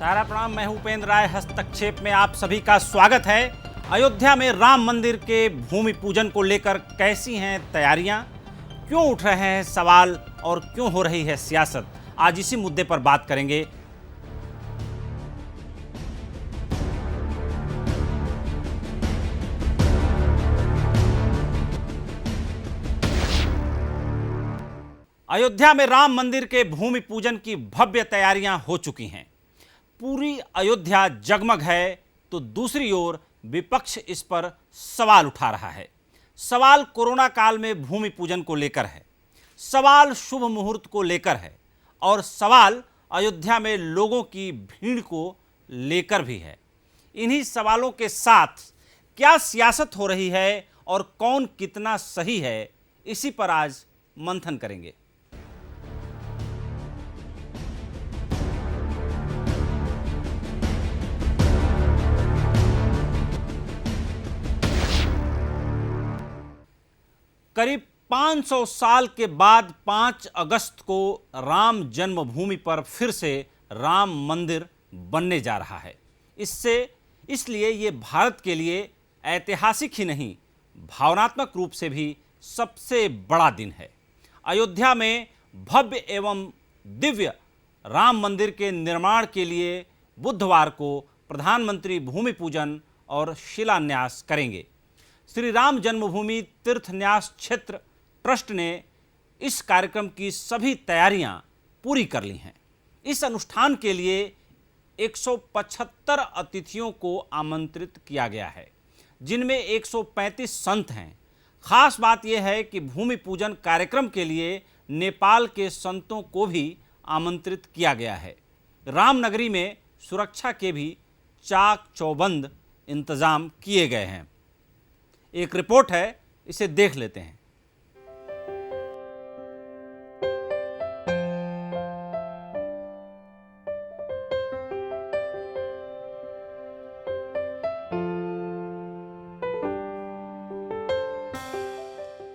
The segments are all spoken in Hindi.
सारा प्रणाम। मैं हूं उपेंद्र राय। हस्तक्षेप में आप सभी का स्वागत है। अयोध्या में राम मंदिर के भूमि पूजन को लेकर कैसी हैं तैयारियां, क्यों उठ रहे हैं सवाल और क्यों हो रही है सियासत, आज इसी मुद्दे पर बात करेंगे। अयोध्या में राम मंदिर के भूमि पूजन की भव्य तैयारियां हो चुकी हैं। पूरी अयोध्या जगमग है तो दूसरी ओर विपक्ष इस पर सवाल उठा रहा है। सवाल कोरोना काल में भूमि पूजन को लेकर है, सवाल शुभ मुहूर्त को लेकर है और सवाल अयोध्या में लोगों की भीड़ को लेकर भी है। इन्हीं सवालों के साथ क्या सियासत हो रही है और कौन कितना सही है, इसी पर आज मंथन करेंगे। करीब 500 साल के बाद 5 अगस्त को राम जन्मभूमि पर फिर से राम मंदिर बनने जा रहा है। इसलिए ये भारत के लिए ऐतिहासिक ही नहीं, भावनात्मक रूप से भी सबसे बड़ा दिन है। अयोध्या में भव्य एवं दिव्य राम मंदिर के निर्माण के लिए बुधवार को प्रधानमंत्री भूमि पूजन और शिलान्यास करेंगे। श्री राम जन्मभूमि तीर्थ न्यास क्षेत्र ट्रस्ट ने इस कार्यक्रम की सभी तैयारियां पूरी कर ली हैं। इस अनुष्ठान के लिए 175 अतिथियों को आमंत्रित किया गया है, जिनमें 135 संत हैं। खास बात यह है कि भूमि पूजन कार्यक्रम के लिए नेपाल के संतों को भी आमंत्रित किया गया है। रामनगरी में सुरक्षा के भी चाक चौबंद इंतजाम किए गए हैं। एक रिपोर्ट है, इसे देख लेते हैं।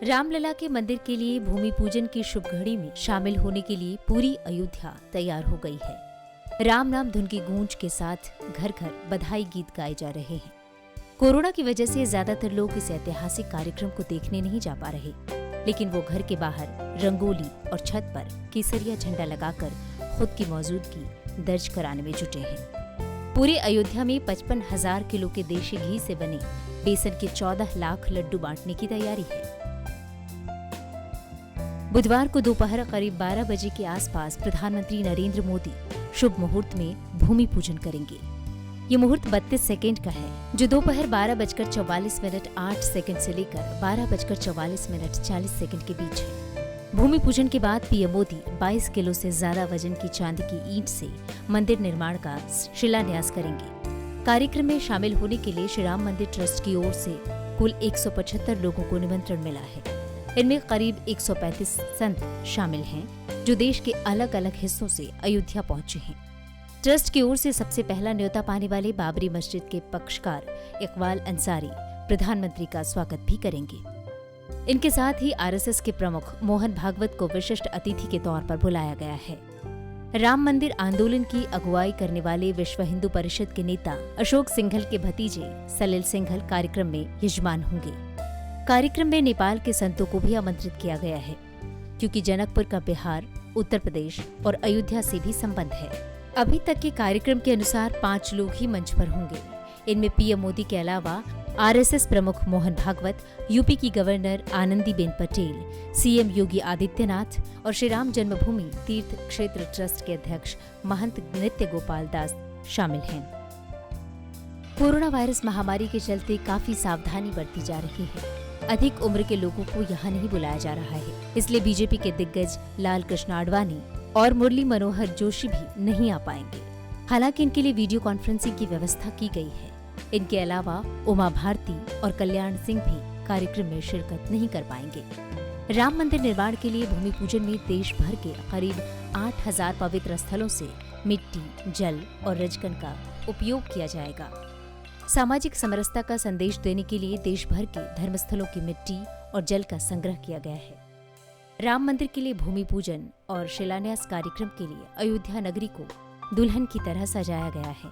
रामलला के मंदिर के लिए भूमि पूजन की शुभ घड़ी में शामिल होने के लिए पूरी अयोध्या तैयार हो गई है। राम नाम धुन की गूंज के साथ घर घर बधाई गीत गाए जा रहे हैं। कोरोना की वजह से ज्यादातर लोग इस ऐतिहासिक कार्यक्रम को देखने नहीं जा पा रहे, लेकिन वो घर के बाहर रंगोली और छत पर केसरिया झंडा लगाकर खुद की मौजूदगी दर्ज कराने में जुटे हैं। पूरे अयोध्या में 55,000 किलो के देशी घी से बने बेसन के 14 लाख लड्डू बांटने की तैयारी है। बुधवार को दोपहर करीब 12 बजे के आसपास प्रधानमंत्री नरेंद्र मोदी शुभ मुहूर्त में भूमि पूजन करेंगे। ये मुहूर्त 32 सेकेंड का है, जो दोपहर 12:44:08 से लेकर 12:44:40 के बीच है। भूमि पूजन के बाद पीएम मोदी 22 किलो से ज्यादा वजन की चांदी की ईंट से मंदिर निर्माण का शिलान्यास करेंगे। कार्यक्रम में शामिल होने के लिए श्री राम मंदिर ट्रस्ट की ओर से कुल 175 लोगों को निमंत्रण मिला है। इनमें करीब 135 संत शामिल हैं, जो देश के अलग अलग हिस्सों से अयोध्या पहुंचे हैं। ट्रस्ट की ओर से सबसे पहला न्योता पाने वाले बाबरी मस्जिद के पक्षकार इकबाल अंसारी प्रधानमंत्री का स्वागत भी करेंगे। इनके साथ ही आरएसएस के प्रमुख मोहन भागवत को विशिष्ट अतिथि के तौर पर बुलाया गया है। राम मंदिर आंदोलन की अगुवाई करने वाले विश्व हिंदू परिषद के नेता अशोक सिंघल के भतीजे सलिल सिंघल कार्यक्रम में यजमान होंगे। कार्यक्रम में नेपाल के संतों को भी आमंत्रित किया गया है, क्योंकि जनकपुर का बिहार, उत्तर प्रदेश और अयोध्या से भी संबंध है। अभी तक के कार्यक्रम के अनुसार 5 लोग ही मंच पर होंगे। इनमें पीएम मोदी के अलावा आरएसएस प्रमुख मोहन भागवत, यूपी की गवर्नर आनंदीबेन पटेल, सीएम योगी आदित्यनाथ और श्री राम जन्मभूमि तीर्थ क्षेत्र ट्रस्ट के अध्यक्ष महंत नृत्य गोपाल दास शामिल हैं। कोरोना वायरस महामारी के चलते काफी सावधानी बरती जा रही है। अधिक उम्र के लोगों को यहाँ नहीं बुलाया जा रहा है, इसलिए बीजेपी के दिग्गज लाल कृष्ण आडवाणी और मुरली मनोहर जोशी भी नहीं आ पाएंगे। हालांकि इनके लिए वीडियो कॉन्फ्रेंसिंग की व्यवस्था की गई है। इनके अलावा उमा भारती और कल्याण सिंह भी कार्यक्रम में शिरकत नहीं कर पाएंगे। राम मंदिर निर्माण के लिए भूमि पूजन में देश भर के करीब 8,000 पवित्र स्थलों से मिट्टी, जल और रजकन का उपयोग किया जाएगा। सामाजिक समरसता का संदेश देने के लिए देश भर के धर्मस्थलों की मिट्टी और जल का संग्रह किया गया है। राम मंदिर के लिए भूमि पूजन और शिलान्यास कार्यक्रम के लिए अयोध्या नगरी को दुल्हन की तरह सजाया गया है।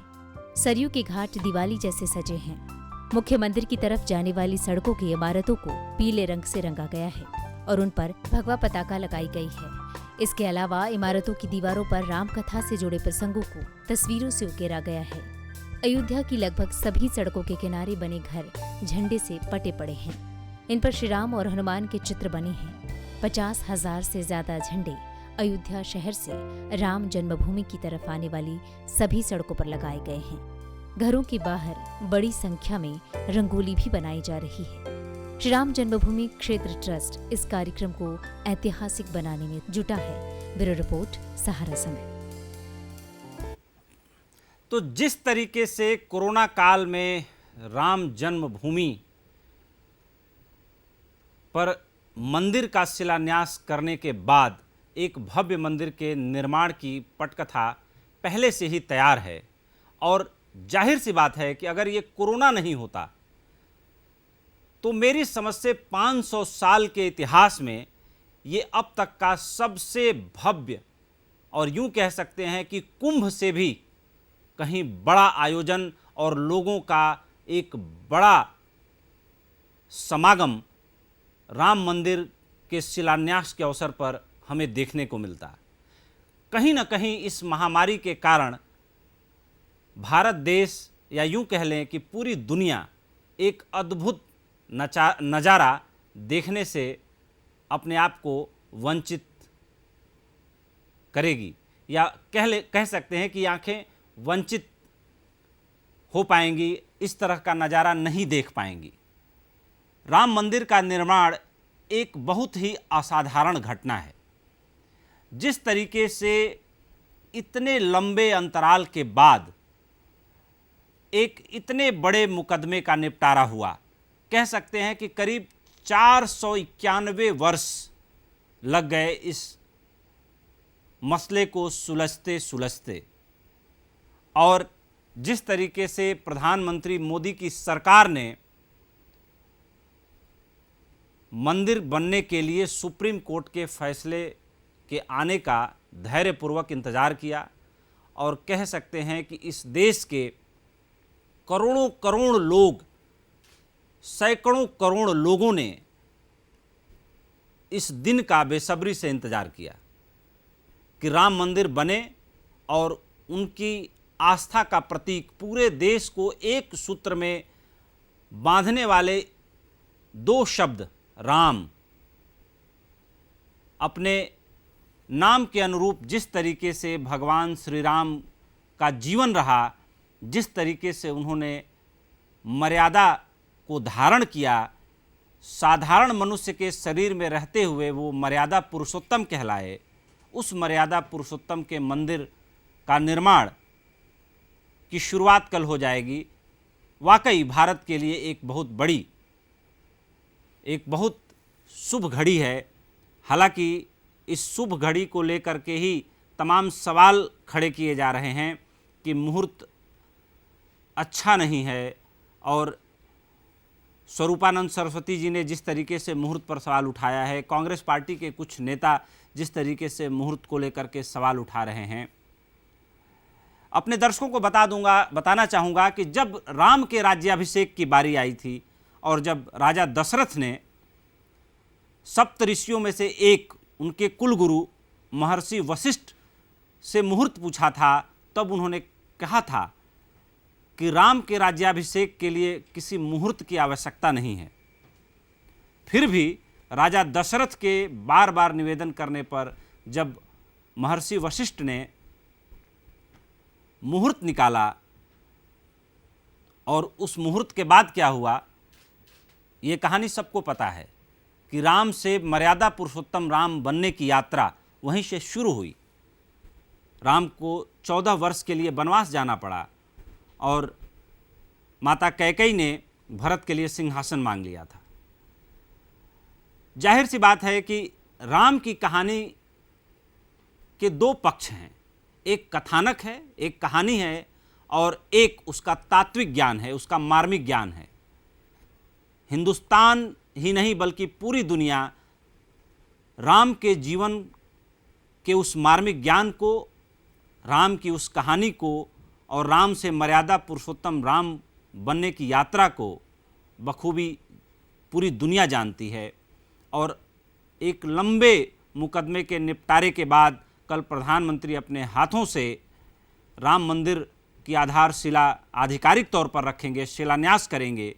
सरयू के घाट दिवाली जैसे सजे हैं। मुख्य मंदिर की तरफ जाने वाली सड़कों की इमारतों को पीले रंग से रंगा गया है और उन पर भगवा पताका लगाई गई है। इसके अलावा इमारतों की दीवारों पर राम कथा से जुड़े प्रसंगों को तस्वीरों से उकेरा गया है। अयोध्या की लगभग सभी सड़कों के किनारे बने घर झंडे से पटे पड़े हैं। इन पर श्री राम और हनुमान के चित्र बने हैं। 50,000 से ज्यादा झंडे अयोध्या शहर से राम जन्मभूमि की तरफ आने वाली सभी सड़कों पर लगाए गए हैं। घरों के बाहर बड़ी संख्या में रंगोली भी बनाई जा रही है। श्री राम जन्मभूमि क्षेत्र ट्रस्ट इस कार्यक्रम को ऐतिहासिक बनाने में जुटा है। ब्यूरो रिपोर्ट, सहारा समय। तो जिस तरीके से कोरोना काल में राम जन्मभूमि पर मंदिर का शिलान्यास करने के बाद एक भव्य मंदिर के निर्माण की पटकथा पहले से ही तैयार है और जाहिर सी बात है कि अगर ये कोरोना नहीं होता तो मेरी समझ से 500 साल के इतिहास में ये अब तक का सबसे भव्य और यूं कह सकते हैं कि कुंभ से भी कहीं बड़ा आयोजन और लोगों का एक बड़ा समागम राम मंदिर के शिलान्यास के अवसर पर हमें देखने को मिलता। कहीं ना कहीं इस महामारी के कारण भारत देश या यूं कह लें कि पूरी दुनिया एक अद्भुत नज़ारा देखने से अपने आप को वंचित करेगी या कह सकते हैं कि आंखें वंचित हो पाएंगी, इस तरह का नज़ारा नहीं देख पाएंगी। राम मंदिर का निर्माण एक बहुत ही असाधारण घटना है। जिस तरीके से इतने लंबे अंतराल के बाद एक इतने बड़े मुकदमे का निपटारा हुआ, कह सकते हैं कि करीब 491 वर्ष लग गए इस मसले को सुलझते सुलझते। और जिस तरीके से प्रधानमंत्री मोदी की सरकार ने मंदिर बनने के लिए सुप्रीम कोर्ट के फैसले के आने का धैर्यपूर्वक इंतजार किया और कह सकते हैं कि इस देश के करोड़ों करोड़ लोग, सैकड़ों करोड़ लोगों ने इस दिन का बेसब्री से इंतजार किया कि राम मंदिर बने और उनकी आस्था का प्रतीक पूरे देश को एक सूत्र में बांधने वाले दो शब्द राम, अपने नाम के अनुरूप जिस तरीके से भगवान श्री राम का जीवन रहा, जिस तरीके से उन्होंने मर्यादा को धारण किया, साधारण मनुष्य के शरीर में रहते हुए वो मर्यादा पुरुषोत्तम कहलाए, उस मर्यादा पुरुषोत्तम के मंदिर का निर्माण की शुरुआत कल हो जाएगी। वाकई भारत के लिए एक बहुत बड़ी, एक बहुत शुभ घड़ी है। हालांकि इस शुभ घड़ी को लेकर के ही तमाम सवाल खड़े किए जा रहे हैं कि मुहूर्त अच्छा नहीं है, और स्वरूपानंद सरस्वती जी ने जिस तरीके से मुहूर्त पर सवाल उठाया है, कांग्रेस पार्टी के कुछ नेता जिस तरीके से मुहूर्त को लेकर के सवाल उठा रहे हैं। अपने दर्शकों को बताना चाहूँगा कि जब राम के राज्याभिषेक की बारी आई थी और जब राजा दशरथ ने सप्त ऋषियों में से एक, उनके कुलगुरु महर्षि वशिष्ठ से मुहूर्त पूछा था, तब उन्होंने कहा था कि राम के राज्याभिषेक के लिए किसी मुहूर्त की आवश्यकता नहीं है। फिर भी राजा दशरथ के बार बार निवेदन करने पर जब महर्षि वशिष्ठ ने मुहूर्त निकाला और उस मुहूर्त के बाद क्या हुआ, ये कहानी सबको पता है कि राम से मर्यादा पुरुषोत्तम राम बनने की यात्रा वहीं से शुरू हुई। राम को 14 वर्ष के लिए वनवास जाना पड़ा और माता कैकेयी ने भरत के लिए सिंहासन मांग लिया था। जाहिर सी बात है कि राम की कहानी के दो पक्ष हैं, एक कथानक है, एक कहानी है, और एक उसका तात्विक ज्ञान है, उसका मार्मिक ज्ञान है। हिंदुस्तान ही नहीं बल्कि पूरी दुनिया राम के जीवन के उस मार्मिक ज्ञान को राम की उस कहानी को और राम से मर्यादा पुरुषोत्तम राम बनने की यात्रा को बखूबी पूरी दुनिया जानती है। और एक लंबे मुकदमे के निपटारे के बाद कल प्रधानमंत्री अपने हाथों से राम मंदिर की आधारशिला आधिकारिक तौर पर रखेंगे, शिलान्यास करेंगे।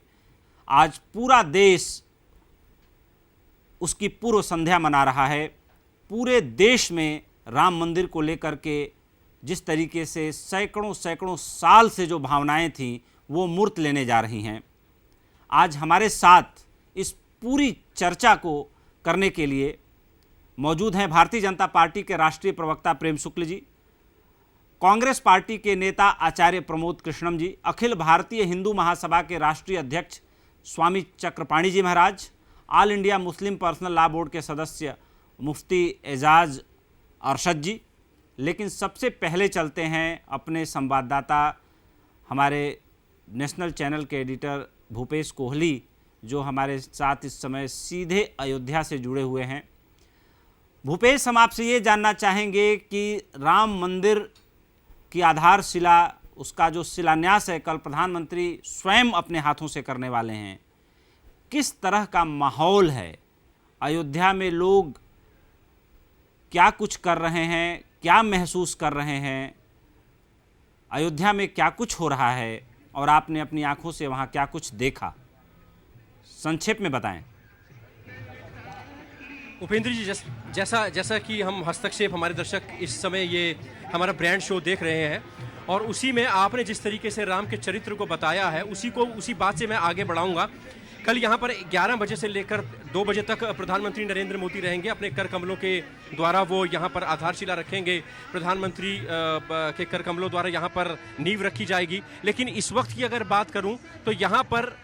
आज पूरा देश उसकी पूर्व संध्या मना रहा है। पूरे देश में राम मंदिर को लेकर के जिस तरीके से सैकड़ों साल से जो भावनाएं थीं वो मूर्त लेने जा रही हैं। आज हमारे साथ इस पूरी चर्चा को करने के लिए मौजूद हैं भारतीय जनता पार्टी के राष्ट्रीय प्रवक्ता प्रेम शुक्ल जी, कांग्रेस पार्टी के नेता आचार्य प्रमोद कृष्णम जी, अखिल भारतीय हिंदू महासभा के राष्ट्रीय अध्यक्ष Swami Chakrapani ji Maharaj, All India Muslim Personal Law Board के सदस्य मुफ्ती एजाज अरशद जी। लेकिन सबसे पहले चलते हैं अपने संवाददाता हमारे नेशनल चैनल के एडिटर भूपेश कोहली, जो हमारे साथ इस समय सीधे अयोध्या से जुड़े हुए हैं। भूपेश, हम आपसे ये जानना चाहेंगे कि राम मंदिर की आधारशिला, उसका जो शिलान्यास है कल प्रधानमंत्री स्वयं अपने हाथों से करने वाले हैं, किस तरह का माहौल है अयोध्या में? लोग क्या कुछ कर रहे हैं, क्या महसूस कर रहे हैं, अयोध्या में क्या कुछ हो रहा है और आपने अपनी आंखों से वहां क्या कुछ देखा, संक्षेप में बताएं। उपेंद्र जी, जैसा कि हम हस्तक्षेप, हमारे दर्शक इस समय ये हमारा ब्रांड शो देख रहे हैं और उसी में आपने जिस तरीके से राम के चरित्र को बताया है उसी बात से मैं आगे बढ़ाऊंगा। कल यहाँ पर 11 बजे से लेकर 2 बजे तक प्रधानमंत्री नरेंद्र मोदी रहेंगे। अपने कर कमलों के द्वारा वो यहाँ पर आधारशिला रखेंगे। प्रधानमंत्री के कर कमलों द्वारा यहाँ पर नींव रखी जाएगी। लेकिन इस वक्त की अगर बात करूँ तो यहाँ पर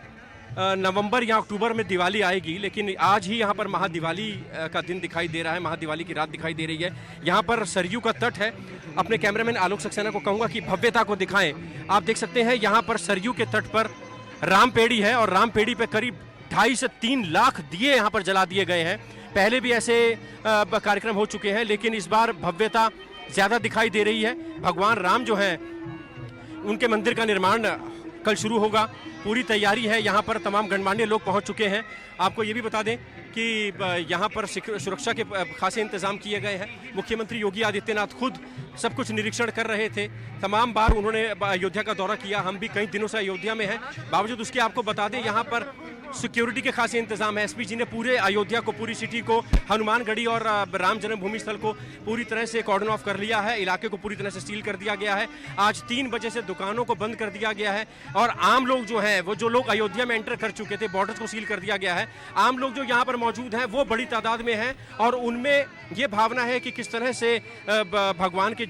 नवंबर या अक्टूबर में दिवाली आएगी, लेकिन आज ही यहाँ पर महादिवाली का दिन दिखाई दे रहा है, महादिवाली की रात दिखाई दे रही है। यहाँ पर सरयू का तट है। अपने कैमरामैन आलोक सक्सेना को कहूँगा कि भव्यता को दिखाएं। आप देख सकते हैं यहाँ पर सरयू के तट पर रामपेड़ी है और रामपेड़ी पे करीब 2.5 से 3 लाख दिए यहाँ पर जला दिए गए हैं। पहले भी ऐसे कार्यक्रम हो चुके हैं, लेकिन इस बार भव्यता ज़्यादा दिखाई दे रही है। भगवान राम जो है उनके मंदिर का निर्माण कल शुरू होगा। पूरी तैयारी है, यहाँ पर तमाम गणमान्य लोग पहुँच चुके हैं। आपको ये भी बता दें कि यहाँ पर सुरक्षा के खासे इंतजाम किए गए हैं। मुख्यमंत्री योगी आदित्यनाथ खुद सब कुछ निरीक्षण कर रहे थे। तमाम बार उन्होंने अयोध्या का दौरा किया, हम भी कई दिनों से अयोध्या में हैं। बावजूद उसके आपको बता दें यहाँ पर सिक्योरिटी के खासे इंतजाम है। एसपी जी ने पूरे अयोध्या को, पूरी सिटी को, हनुमानगढ़ी और राम जन्मभूमि स्थल को पूरी तरह से कॉर्डन ऑफ कर लिया है। इलाके को पूरी तरह से सील कर दिया गया है। आज 3 बजे से दुकानों को बंद कर दिया गया है और आम लोग जो हैं, वो जो लोग अयोध्या में एंटर कर चुके थे, बॉर्डर्स को सील कर दिया गया है। आम लोग जो यहाँ पर मौजूद हैं वो बड़ी तादाद में हैं और उनमें ये भावना है कि किस तरह से भगवान के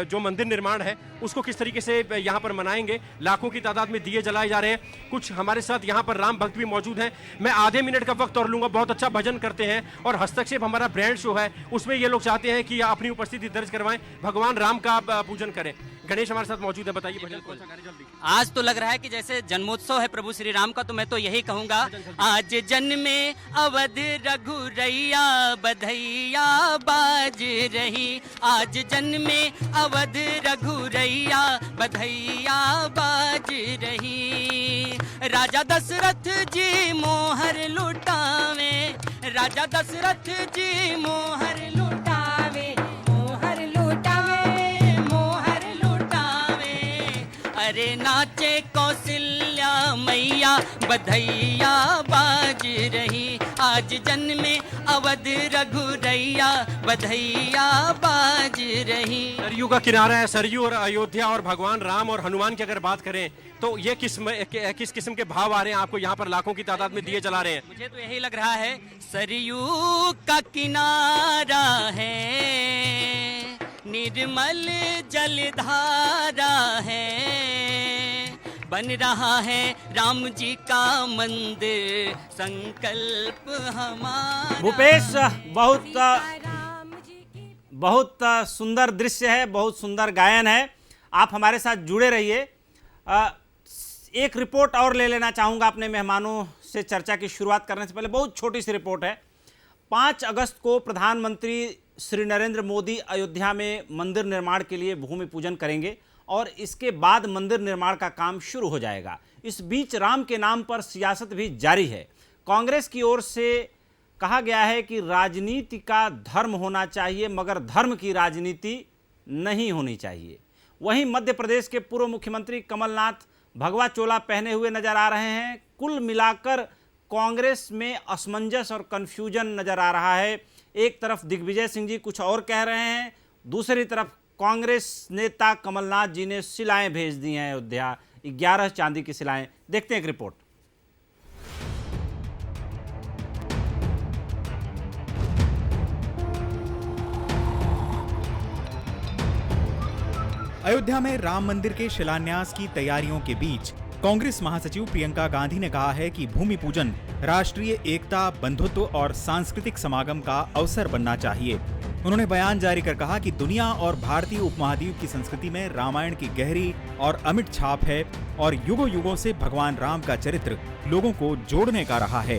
जो मंदिर निर्माण है उसको किस तरीके से यहाँ पर मनाएंगे। लाखों की तादाद में दिए जलाए जा रहे हैं। कुछ हमारे साथ यहाँ पर राम भक्त भी मौजूद हैं। मैं आधे मिनट का वक्त और लूंगा। बहुत अच्छा भजन करते हैं और हस्तक्षेप हमारा ब्रांड शो है, उसमें ये लोग चाहते हैं कि अपनी उपस्थिति दर्ज करवाएं, भगवान राम का पूजन करें। गणेश हमारे साथ मौजूद है, बताइए भजन कौन सा गा रहे हैं? जल्दी। आज तो लग रहा है कि जैसे जन्मोत्सव है प्रभु श्री राम का, तो मैं तो यही कहूंगा, आज जन्मे अवध रघुरैया बधैया बाज रही। आज जन्मे अवध रघुरैया बधैया बाज रही। राजा दशरथ जी मोहर लुटावे, राजा दशरथ जी मोहर लुटावे, मोहर लुटावे, मोहर लुटावे। अरे नाचे कौशल्या मैया बधैया बाज रही। आज जन्मे अवध रघुरैया बधैया बाज रही। सरयू का किनारा है, सरयू और अयोध्या और भगवान राम और हनुमान की अगर बात करें तो ये किस किस्म के भाव आ रहे हैं आपको? यहाँ पर लाखों की तादाद में दिए जला रहे हैं। मुझे तो यही लग रहा है सरयू का किनारा है, निर्मल जलधारा है, बन रहा है राम जी का मंदिर, संकल्प हमारा। भूपेश, बहुत सुंदर दृश्य है, बहुत सुंदर गायन है। आप हमारे साथ जुड़े रहिए। एक रिपोर्ट और ले लेना चाहूँगा अपने मेहमानों से चर्चा की शुरुआत करने से पहले। बहुत छोटी सी रिपोर्ट है। 5 अगस्त को प्रधानमंत्री श्री नरेंद्र मोदी अयोध्या में मंदिर निर्माण के लिए भूमि पूजन करेंगे और इसके बाद मंदिर निर्माण का काम शुरू हो जाएगा। इस बीच राम के नाम पर सियासत भी जारी है। कांग्रेस की ओर से कहा गया है कि राजनीति का धर्म होना चाहिए मगर धर्म की राजनीति नहीं होनी चाहिए। वहीं मध्य प्रदेश के पूर्व मुख्यमंत्री कमलनाथ भगवा चोला पहने हुए नजर आ रहे हैं। कुल मिलाकर कांग्रेस में असमंजस और कन्फ्यूजन नजर आ रहा है। एक तरफ दिग्विजय सिंह जी कुछ और कह रहे हैं, दूसरी तरफ कांग्रेस नेता कमलनाथ जी ने शिलाएं भेज दी हैं अयोध्या, 11 चांदी की शिलाएं। देखते हैं एक रिपोर्ट। अयोध्या में राम मंदिर के शिलान्यास की तैयारियों के बीच कांग्रेस महासचिव प्रियंका गांधी ने कहा है कि भूमि पूजन राष्ट्रीय एकता, बंधुत्व और सांस्कृतिक समागम का अवसर बनना चाहिए। उन्होंने बयान जारी कर कहा कि दुनिया और भारतीय उपमहाद्वीप की संस्कृति में रामायण की गहरी और अमिट छाप है और युगों युगों से भगवान राम का चरित्र लोगों को जोड़ने का रहा है।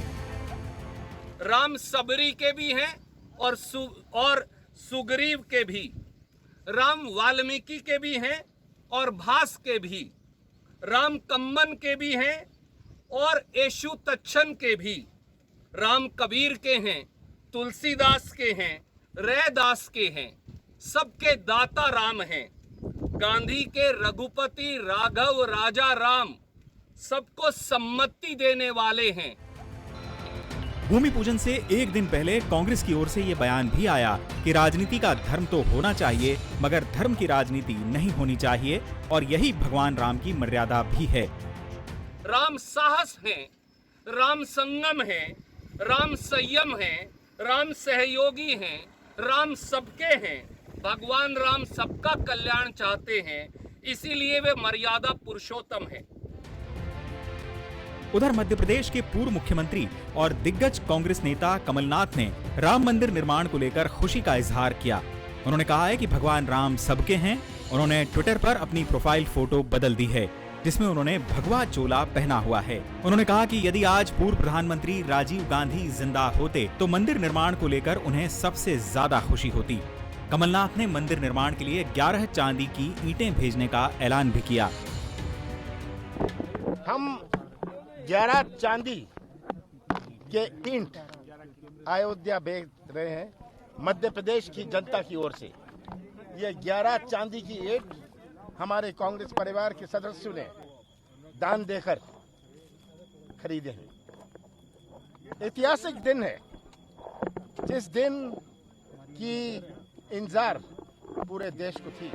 राम सबरी के भी हैं और सुग्रीव के भी, राम वाल्मीकि के भी हैं और भास के भी, राम कम्मन के भी हैं और येशु तच्छन के भी, राम कबीर के हैं, तुलसीदास के हैं, रैदास के हैं, सबके दाता राम हैं। गांधी के रघुपति राघव राजा राम सबको सम्मति देने वाले हैं। भूमि पूजन से एक दिन पहले कांग्रेस की ओर से ये बयान भी आया कि राजनीति का धर्म तो होना चाहिए मगर धर्म की राजनीति नहीं होनी चाहिए और यही भगवान राम की मर्यादा भी है। राम साहस है, राम संगम है, राम संयम है, राम सहयोगी हैं, राम सबके हैं। भगवान राम सबका कल्याण चाहते हैं, इसीलिए वे मर्यादा पुरुषोत्तम हैं। उधर मध्य प्रदेश के पूर्व मुख्यमंत्री और दिग्गज कांग्रेस नेता कमलनाथ ने राम मंदिर निर्माण को लेकर खुशी का इजहार किया। उन्होंने कहा है कि भगवान राम सबके हैं। उन्होंने ट्विटर पर अपनी प्रोफाइल फोटो बदल दी है जिसमें उन्होंने भगवा चोला पहना हुआ है। उन्होंने कहा कि यदि आज पूर्व प्रधानमंत्री राजीव गांधी जिंदा होते तो मंदिर निर्माण को लेकर उन्हें सबसे ज्यादा खुशी होती। कमलनाथ ने मंदिर निर्माण के लिए 11 चांदी की ईंटें भेजने का ऐलान भी किया। हम 11 चांदी के ईंट अयोध्या भेज रहे हैं मध्य प्रदेश की जनता की ओर से। ये 11 चांदी की ईंट हमारे कांग्रेस परिवार के सदस्यों ने दान देकर खरीदे हैं। ऐतिहासिक दिन है जिस दिन की इंतजार पूरे देश को थी।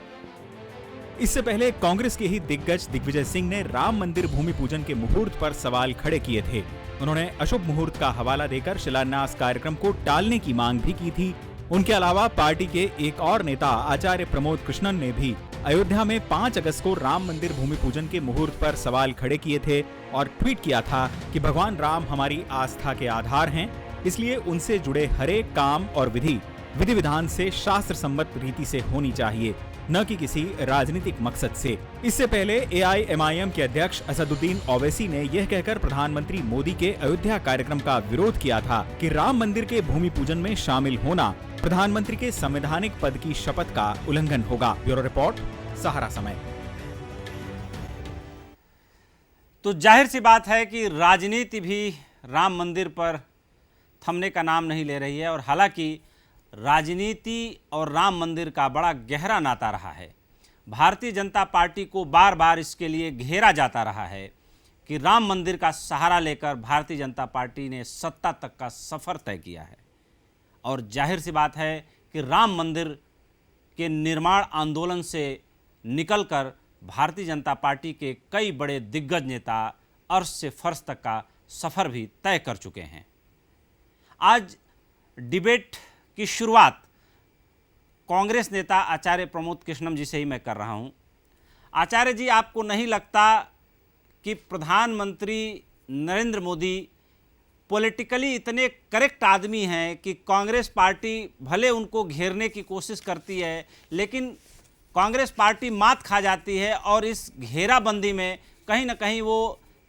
इससे पहले कांग्रेस के ही दिग्गज दिग्विजय सिंह ने राम मंदिर भूमि पूजन के मुहूर्त पर सवाल खड़े किए थे। उन्होंने अशुभ मुहूर्त का हवाला देकर शिलान्यास कार्यक्रम को टालने की मांग भी की थी। उनके अलावा पार्टी के एक और नेता आचार्य प्रमोद कृष्णन ने भी अयोध्या में 5 अगस्त को राम मंदिर भूमि पूजन के मुहूर्त पर सवाल खड़े किए थे और ट्वीट किया था कि भगवान राम हमारी आस्था के आधार हैं, इसलिए उनसे जुड़े हरेक काम और विधि विधान से शास्त्र सम्मत रीति से होनी चाहिए, न कि किसी राजनीतिक मकसद से। इससे पहले AIMIM के अध्यक्ष असदुद्दीन ओवैसी ने यह कहकर प्रधानमंत्री मोदी के अयोध्या कार्यक्रम का विरोध किया था कि राम मंदिर के भूमि पूजन में शामिल होना प्रधानमंत्री के संवैधानिक पद की शपथ का उल्लंघन होगा। ब्यूरो रिपोर्ट, सहारा समय। तो जाहिर सी बात है कि राजनीति भी राम मंदिर पर थमने का नाम नहीं ले रही है और हालांकि राजनीति और राम मंदिर का बड़ा गहरा नाता रहा है। भारतीय जनता पार्टी को बार बार इसके लिए घेरा जाता रहा है कि राम मंदिर का सहारा लेकर भारतीय जनता पार्टी ने सत्ता तक का सफ़र तय किया है और जाहिर सी बात है कि राम मंदिर के निर्माण आंदोलन से निकलकर भारतीय जनता पार्टी के कई बड़े दिग्गज नेता अर्श से फर्श तक का सफ़र भी तय कर चुके हैं। आज डिबेट की शुरुआत कांग्रेस नेता आचार्य प्रमोद कृष्णम जी से ही मैं कर रहा हूं। आचार्य जी, आपको नहीं लगता कि प्रधानमंत्री नरेंद्र मोदी पॉलिटिकली इतने करेक्ट आदमी हैं कि कांग्रेस पार्टी भले उनको घेरने की कोशिश करती है लेकिन कांग्रेस पार्टी मात खा जाती है और इस घेराबंदी में कहीं ना कहीं वो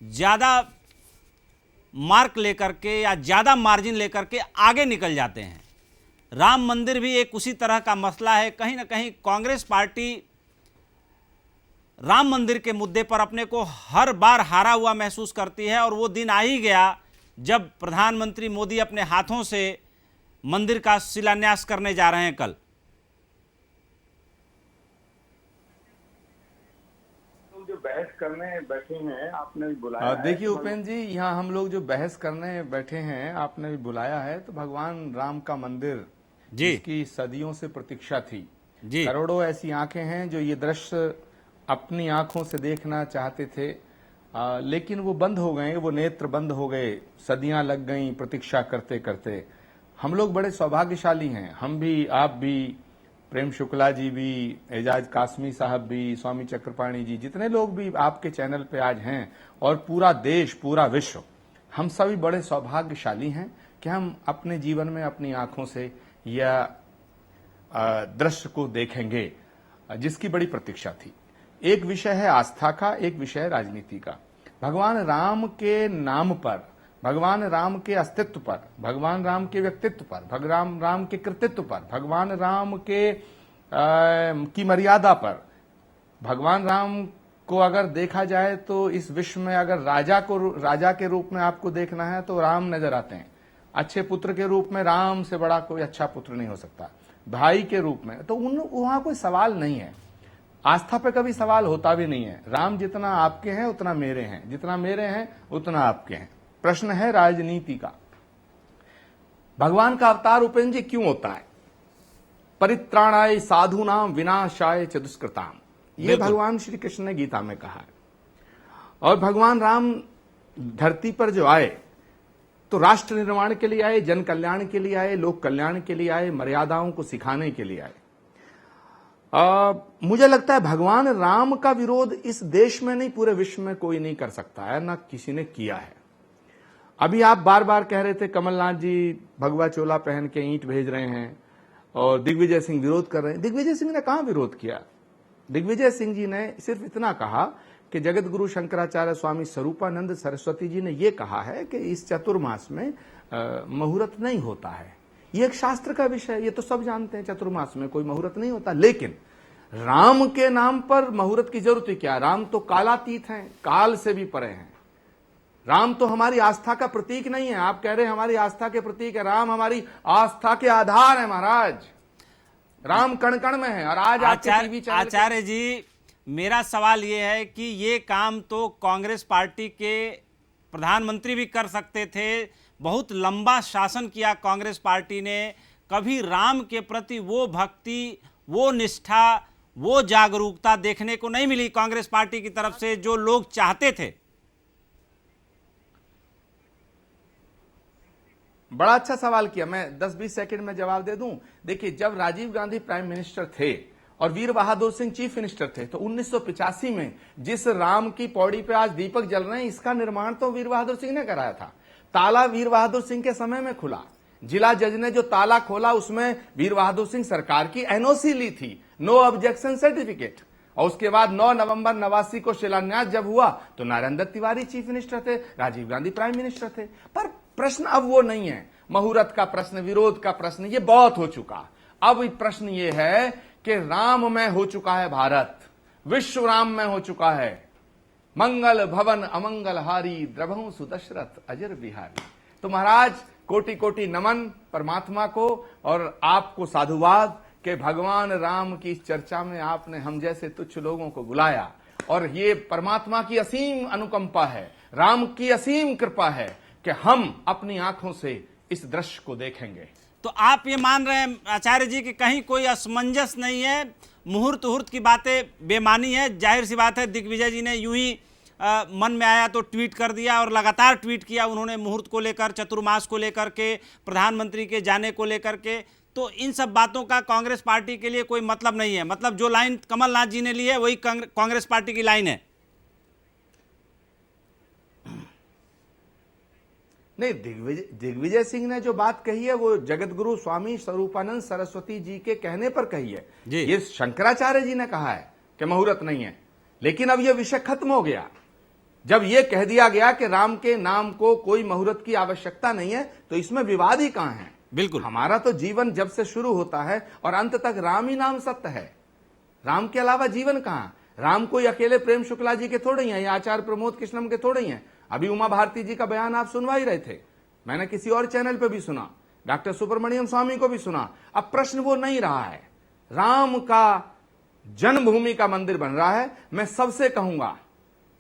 ज़्यादा मार्क लेकर के या ज़्यादा मार्जिन लेकर के आगे निकल जाते हैं। राम मंदिर भी एक उसी तरह का मसला है। कहीं ना कहीं कांग्रेस पार्टी राम मंदिर के मुद्दे पर अपने को हर बार हारा हुआ महसूस करती है, और वो दिन आ ही गया जब प्रधानमंत्री मोदी अपने हाथों से मंदिर का शिलान्यास करने जा रहे हैं कल। जो बहस करने बैठे हैं आपने भी बुलाया देखिए उपेंद्र जी, यहाँ हम लोग जो बहस करने बैठे हैं आपने भी बुलाया है, तो भगवान राम का मंदिर जिसकी सदियों से प्रतीक्षा थी जी, करोड़ों ऐसी आंखें हैं जो ये दृश्य अपनी आंखों से देखना चाहते थे, लेकिन वो बंद हो गए, वो नेत्र बंद हो गए, सदियां लग गई प्रतीक्षा करते करते। हम लोग बड़े सौभाग्यशाली हैं, हम भी, आप भी, प्रेम शुक्ला जी भी, एजाज कासमी साहब भी, स्वामी चक्रपाणी जी, जितने लोग भी आपके चैनल पे आज हैं, और पूरा देश, पूरा विश्व, हम सभी बड़े सौभाग्यशाली हैं कि हम अपने जीवन में अपनी आंखों से यह दृश्य को देखेंगे जिसकी बड़ी प्रतीक्षा थी। एक विषय है आस्था का, एक विषय है राजनीति का। भगवान राम के नाम पर, भगवान राम के अस्तित्व पर, भगवान राम के व्यक्तित्व पर, भगवान राम के कृतित्व पर, भगवान राम के की मर्यादा पर, भगवान राम को अगर देखा जाए तो इस विश्व में अगर राजा के रूप में आपको देखना है तो राम नजर आते हैं। अच्छे पुत्र के रूप में राम से बड़ा कोई अच्छा पुत्र नहीं हो सकता। भाई के रूप में तो वहां कोई सवाल नहीं है, आस्था पे कभी सवाल होता भी नहीं है। राम जितना आपके हैं उतना मेरे हैं, जितना मेरे हैं उतना आपके हैं। प्रश्न है राजनीति का। भगवान का अवतार उपेंद्र जी क्यों होता है? परित्राणाय साधूनाम विनाशाय च दुष्कृताम, ये भगवान श्री कृष्ण ने गीता में कहा है। और भगवान राम धरती पर जो आए तो राष्ट्र निर्माण के लिए आए, जन कल्याण के लिए आए, लोक कल्याण के लिए आए, मर्यादाओं को सिखाने के लिए आए। मुझे लगता है भगवान राम का विरोध इस देश में नहीं, पूरे विश्व में कोई नहीं कर सकता है, ना किसी ने किया है। अभी आप बार बार कह रहे थे कमलनाथ जी भगवा चोला पहन के ईंट भेज रहे हैं और दिग्विजय सिंह विरोध कर रहे हैं। दिग्विजय सिंह ने कहां विरोध किया? दिग्विजय सिंह जी ने सिर्फ इतना कहा कि जगत गुरु शंकराचार्य स्वामी स्वरूपानंद सरस्वती जी ने यह कहा है कि इस चतुर्मास में मुहूर्त नहीं होता है। ये एक शास्त्र का विषय, ये तो सब जानते हैं, चतुर्मास में कोई मुहूर्त नहीं होता। लेकिन राम के नाम पर मुहूर्त की जरूरत है क्या? राम तो कालातीत हैं, काल से भी परे हैं। राम तो हमारी आस्था का प्रतीक नहीं है। आप कह रहे हैं हमारी आस्था के प्रतीक है, राम हमारी आस्था के आधार है महाराज। राम कण कण में है। और आज आचार्य जी, मेरा सवाल यह है कि ये काम तो कांग्रेस पार्टी के प्रधानमंत्री भी कर सकते थे। बहुत लंबा शासन किया कांग्रेस पार्टी ने, कभी राम के प्रति वो भक्ति, वो निष्ठा, वो जागरूकता देखने को नहीं मिली कांग्रेस पार्टी की तरफ से जो लोग चाहते थे। बड़ा अच्छा सवाल किया, मैं 10-20 सेकंड में जवाब दे दूं। देखिए, जब राजीव गांधी प्राइम मिनिस्टर थे और वीर बहादुर सिंह चीफ मिनिस्टर थे तो 1985 में जिस राम की पौड़ी पे आज दीपक जल रहे हैं, इसका निर्माण तो वीर बहादुर सिंह ने कराया था। ताला वीर बहादुर सिंह के समय में खुला। जिला जज ने जो ताला खोला उसमें वीर बहादुर सिंह सरकार की एनओसी ली थी, नो ऑब्जेक्शन सर्टिफिकेट। और उसके बाद 9 नवंबर 89 को शिलान्यास जब हुआ तो नारायण दत्त तिवारी चीफ मिनिस्टर थे, राजीव गांधी प्राइम मिनिस्टर थे। पर प्रश्न अब वो नहीं है, मुहूर्त का प्रश्न, विरोध का प्रश्न, ये बहुत हो चुका। अब प्रश्न ये है कि राम में हो चुका है भारत, विश्व राम में हो चुका है। मंगल भवन अमंगल हारी, द्रभं सुदशरथ अजर बिहारी। तो महाराज कोटि कोटि नमन परमात्मा को और आपको साधुवाद कि भगवान राम की इस चर्चा में आपने हम जैसे तुच्छ लोगों को बुलाया। और ये परमात्मा की असीम अनुकंपा है, राम की असीम कृपा है कि हम अपनी आंखों से इस दृश्य को देखेंगे। तो आप ये मान रहे हैं आचार्य जी कि कहीं कोई असमंजस नहीं है, मुहूर्त की बातें बेमानी है? जाहिर सी बात है, दिग्विजय जी ने यूं ही मन में आया तो ट्वीट कर दिया और लगातार ट्वीट किया उन्होंने मुहूर्त को लेकर, चतुर्मास को लेकर के, प्रधानमंत्री के जाने को लेकर के। तो इन सब बातों का कांग्रेस पार्टी के लिए कोई मतलब नहीं है। मतलब जो लाइन कमलनाथ जी ने ली है वही कांग्रेस पार्टी की लाइन है। नहीं, दिग्विजय सिंह ने जो बात कही है वो जगत गुरु स्वामी स्वरूपानंद सरस्वती जी के कहने पर कही है। ये शंकराचार्य जी ने कहा है कि मुहूर्त नहीं है। लेकिन अब यह विषय खत्म हो गया। जब यह कह दिया गया कि राम के नाम को कोई मुहूर्त की आवश्यकता नहीं है, तो इसमें विवाद ही कहां है? बिल्कुल, हमारा तो जीवन जब से शुरू होता है और अंत तक राम ही नाम सत्य है। राम के अलावा जीवन कहां? राम कोई अकेले प्रेम शुक्ला जी के थोड़े ही हैं या आचार्य प्रमोद कृष्णम के थोड़े ही हैं। अभी उमा भारती जी का बयान आप सुनवा ही रहे थे, मैंने किसी और चैनल पे भी सुना, डॉक्टर सुब्रमण्यम स्वामी को भी सुना। अब प्रश्न वो नहीं रहा है, राम का जन्मभूमि का मंदिर बन रहा है। मैं सबसे कहूंगा,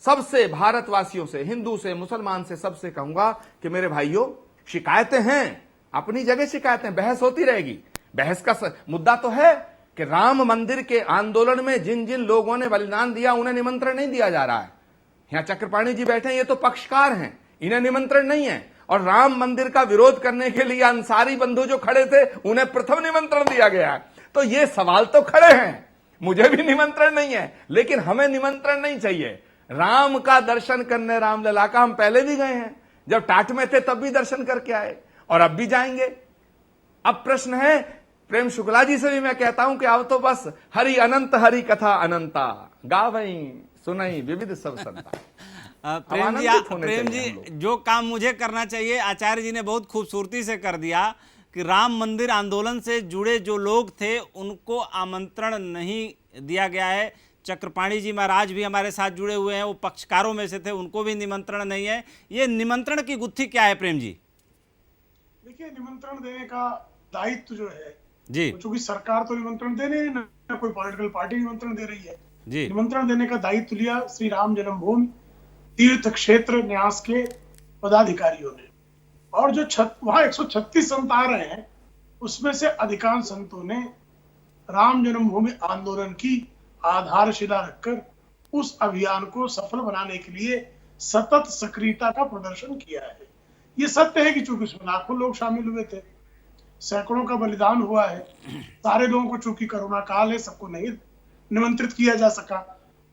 सबसे भारतवासियों से, हिंदू से, मुसलमान से, सबसे कहूंगा कि मेरे भाइयों, शिकायतें हैं, अपनी जगह शिकायतें, बहस होती रहेगी। बहस का मुद्दा तो है कि राम मंदिर के आंदोलन में जिन जिन लोगों ने बलिदान दिया उन्हें निमंत्रण नहीं दिया जा रहा है। यहां चक्रपाणी जी बैठे हैं, ये तो पक्षकार हैं, इन्हें निमंत्रण नहीं है। और राम मंदिर का विरोध करने के लिए अंसारी बंधु जो खड़े थे उन्हें प्रथम निमंत्रण दिया गया है। तो ये सवाल तो खड़े हैं, मुझे भी निमंत्रण नहीं है, लेकिन हमें निमंत्रण नहीं चाहिए। राम का दर्शन करने, रामलला का, हम पहले भी गए हैं, जब टाट में थे तब भी दर्शन करके आए और अब भी जाएंगे। अब प्रश्न है, प्रेम शुक्ला जी से भी मैं कहता हूं कि अब तो बस हरि अनंत हरि कथा अनंता, गावई सुनई विविध सब संता। प्रेम जी, जो काम मुझे करना चाहिए आचार्य जी ने बहुत खूबसूरती से कर दिया कि राम मंदिर आंदोलन से जुड़े जो लोग थे उनको आमंत्रण नहीं दिया गया है। चक्रपाणी जी महाराज भी हमारे साथ जुड़े हुए हैं, वो पक्षकारों में से थे, उनको भी निमंत्रण नहीं है। ये निमंत्रण की गुत्थी क्या है प्रेम जी? देखिए, निमंत्रण देने का दायित्व जो है जी, चूंकि सरकार तो निमंत्रण दे रही है, ना कोई पॉलिटिकल पार्टी निमंत्रण दे रही है जी। निमंत्रण देने का दायित्व लिया श्री राम जन्मभूमि तीर्थ क्षेत्र न्यास के पदाधिकारियों ने। और जो वहां 136 संत आ रहे हैं, उसमें से अधिकांश संतों ने राम जन्मभूमि आंदोलन की आधारशिला रखकर उस अभियान को सफल बनाने के लिए सतत सक्रियता का प्रदर्शन किया है। ये सत्य है कि चूंकि उसमें लाखों लोग शामिल हुए थे, सैकड़ों का बलिदान हुआ है, सारे लोगों को, चूंकि कोरोना काल है, सबको नहीं निमंत्रित किया जा सका।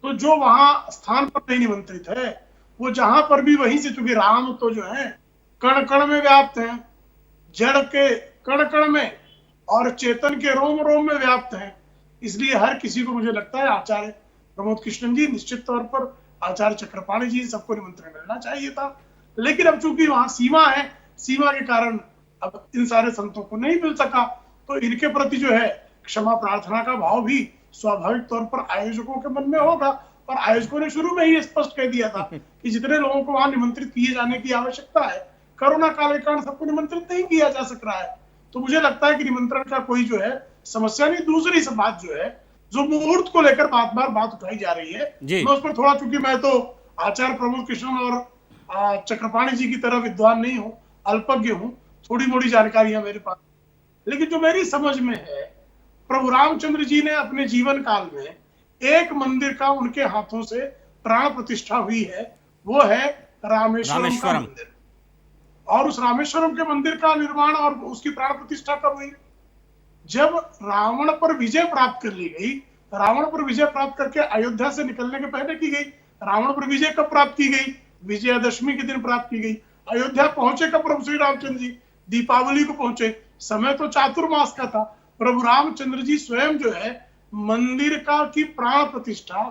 तो जो वहां स्थान पर नहीं निमंत्रित है, वो जहां पर भी वहीं से, चूंकि राम तो जो है कण कण में व्याप्त हैं, जड़ के कण कण में और चेतन के रोम रोम में व्याप्त हैं, इसलिए हर किसी को, मुझे लगता है आचार्य प्रमोद कृष्णन जी, निश्चित तौर पर आचार्य चक्रपाणी जी, सबको निमंत्रण मिलना चाहिए था। लेकिन अब चूंकि वहां सीमा है, सीमा के कारण अब इन सारे संतों को नहीं मिल सका, तो इनके प्रति जो है क्षमा प्रार्थना का भाव भी स्वाभाविक तौर पर आयोजकों के मन में होगा। और आयोजकों ने शुरू में ही स्पष्ट कह दिया था कि जितने लोगों को वहां निमंत्रित किए जाने की आवश्यकता है, कोरोना काल के कारण सबको निमंत्रित नहीं किया जा सक रहा है। तो मुझे लगता है कि निमंत्रण का कोई जो है समस्या नहीं। दूसरी बात जो है, जो मुहूर्त को लेकर बात उठाई जा रही है, मैं उस पर थोड़ा, चूंकि मैं तो आचार्य प्रमोद कृष्णन और चक्रपाणी जी की तरह विद्वान नहीं हूँ, अल्पज्ञ हूँ, थोड़ी मोड़ी जानकारियां मेरे पास, लेकिन जो मेरी समझ में है, प्रभु रामचंद्र जी ने अपने जीवन काल में एक मंदिर का उनके हाथों से प्राण प्रतिष्ठा हुई है, वो है रामेश्वरम का मंदिर। और उस रामेश्वरम के मंदिर का निर्माण और उसकी प्राण प्रतिष्ठा कब हुई? जब रावण पर विजय प्राप्त कर ली गई। रावण पर विजय प्राप्त करके अयोध्या से निकलने के पहले की गई। रावण पर विजय कब प्राप्त की गई? विजयादशमी के दिन प्राप्त की गई। अयोध्या पहुंचे कब प्रभु श्री रामचंद्र जी? दीपावली को पहुंचे। समय तो चातुर्मास का था। प्रभु रामचंद्र जी स्वयं जो है मंदिर का की प्राण प्रतिष्ठा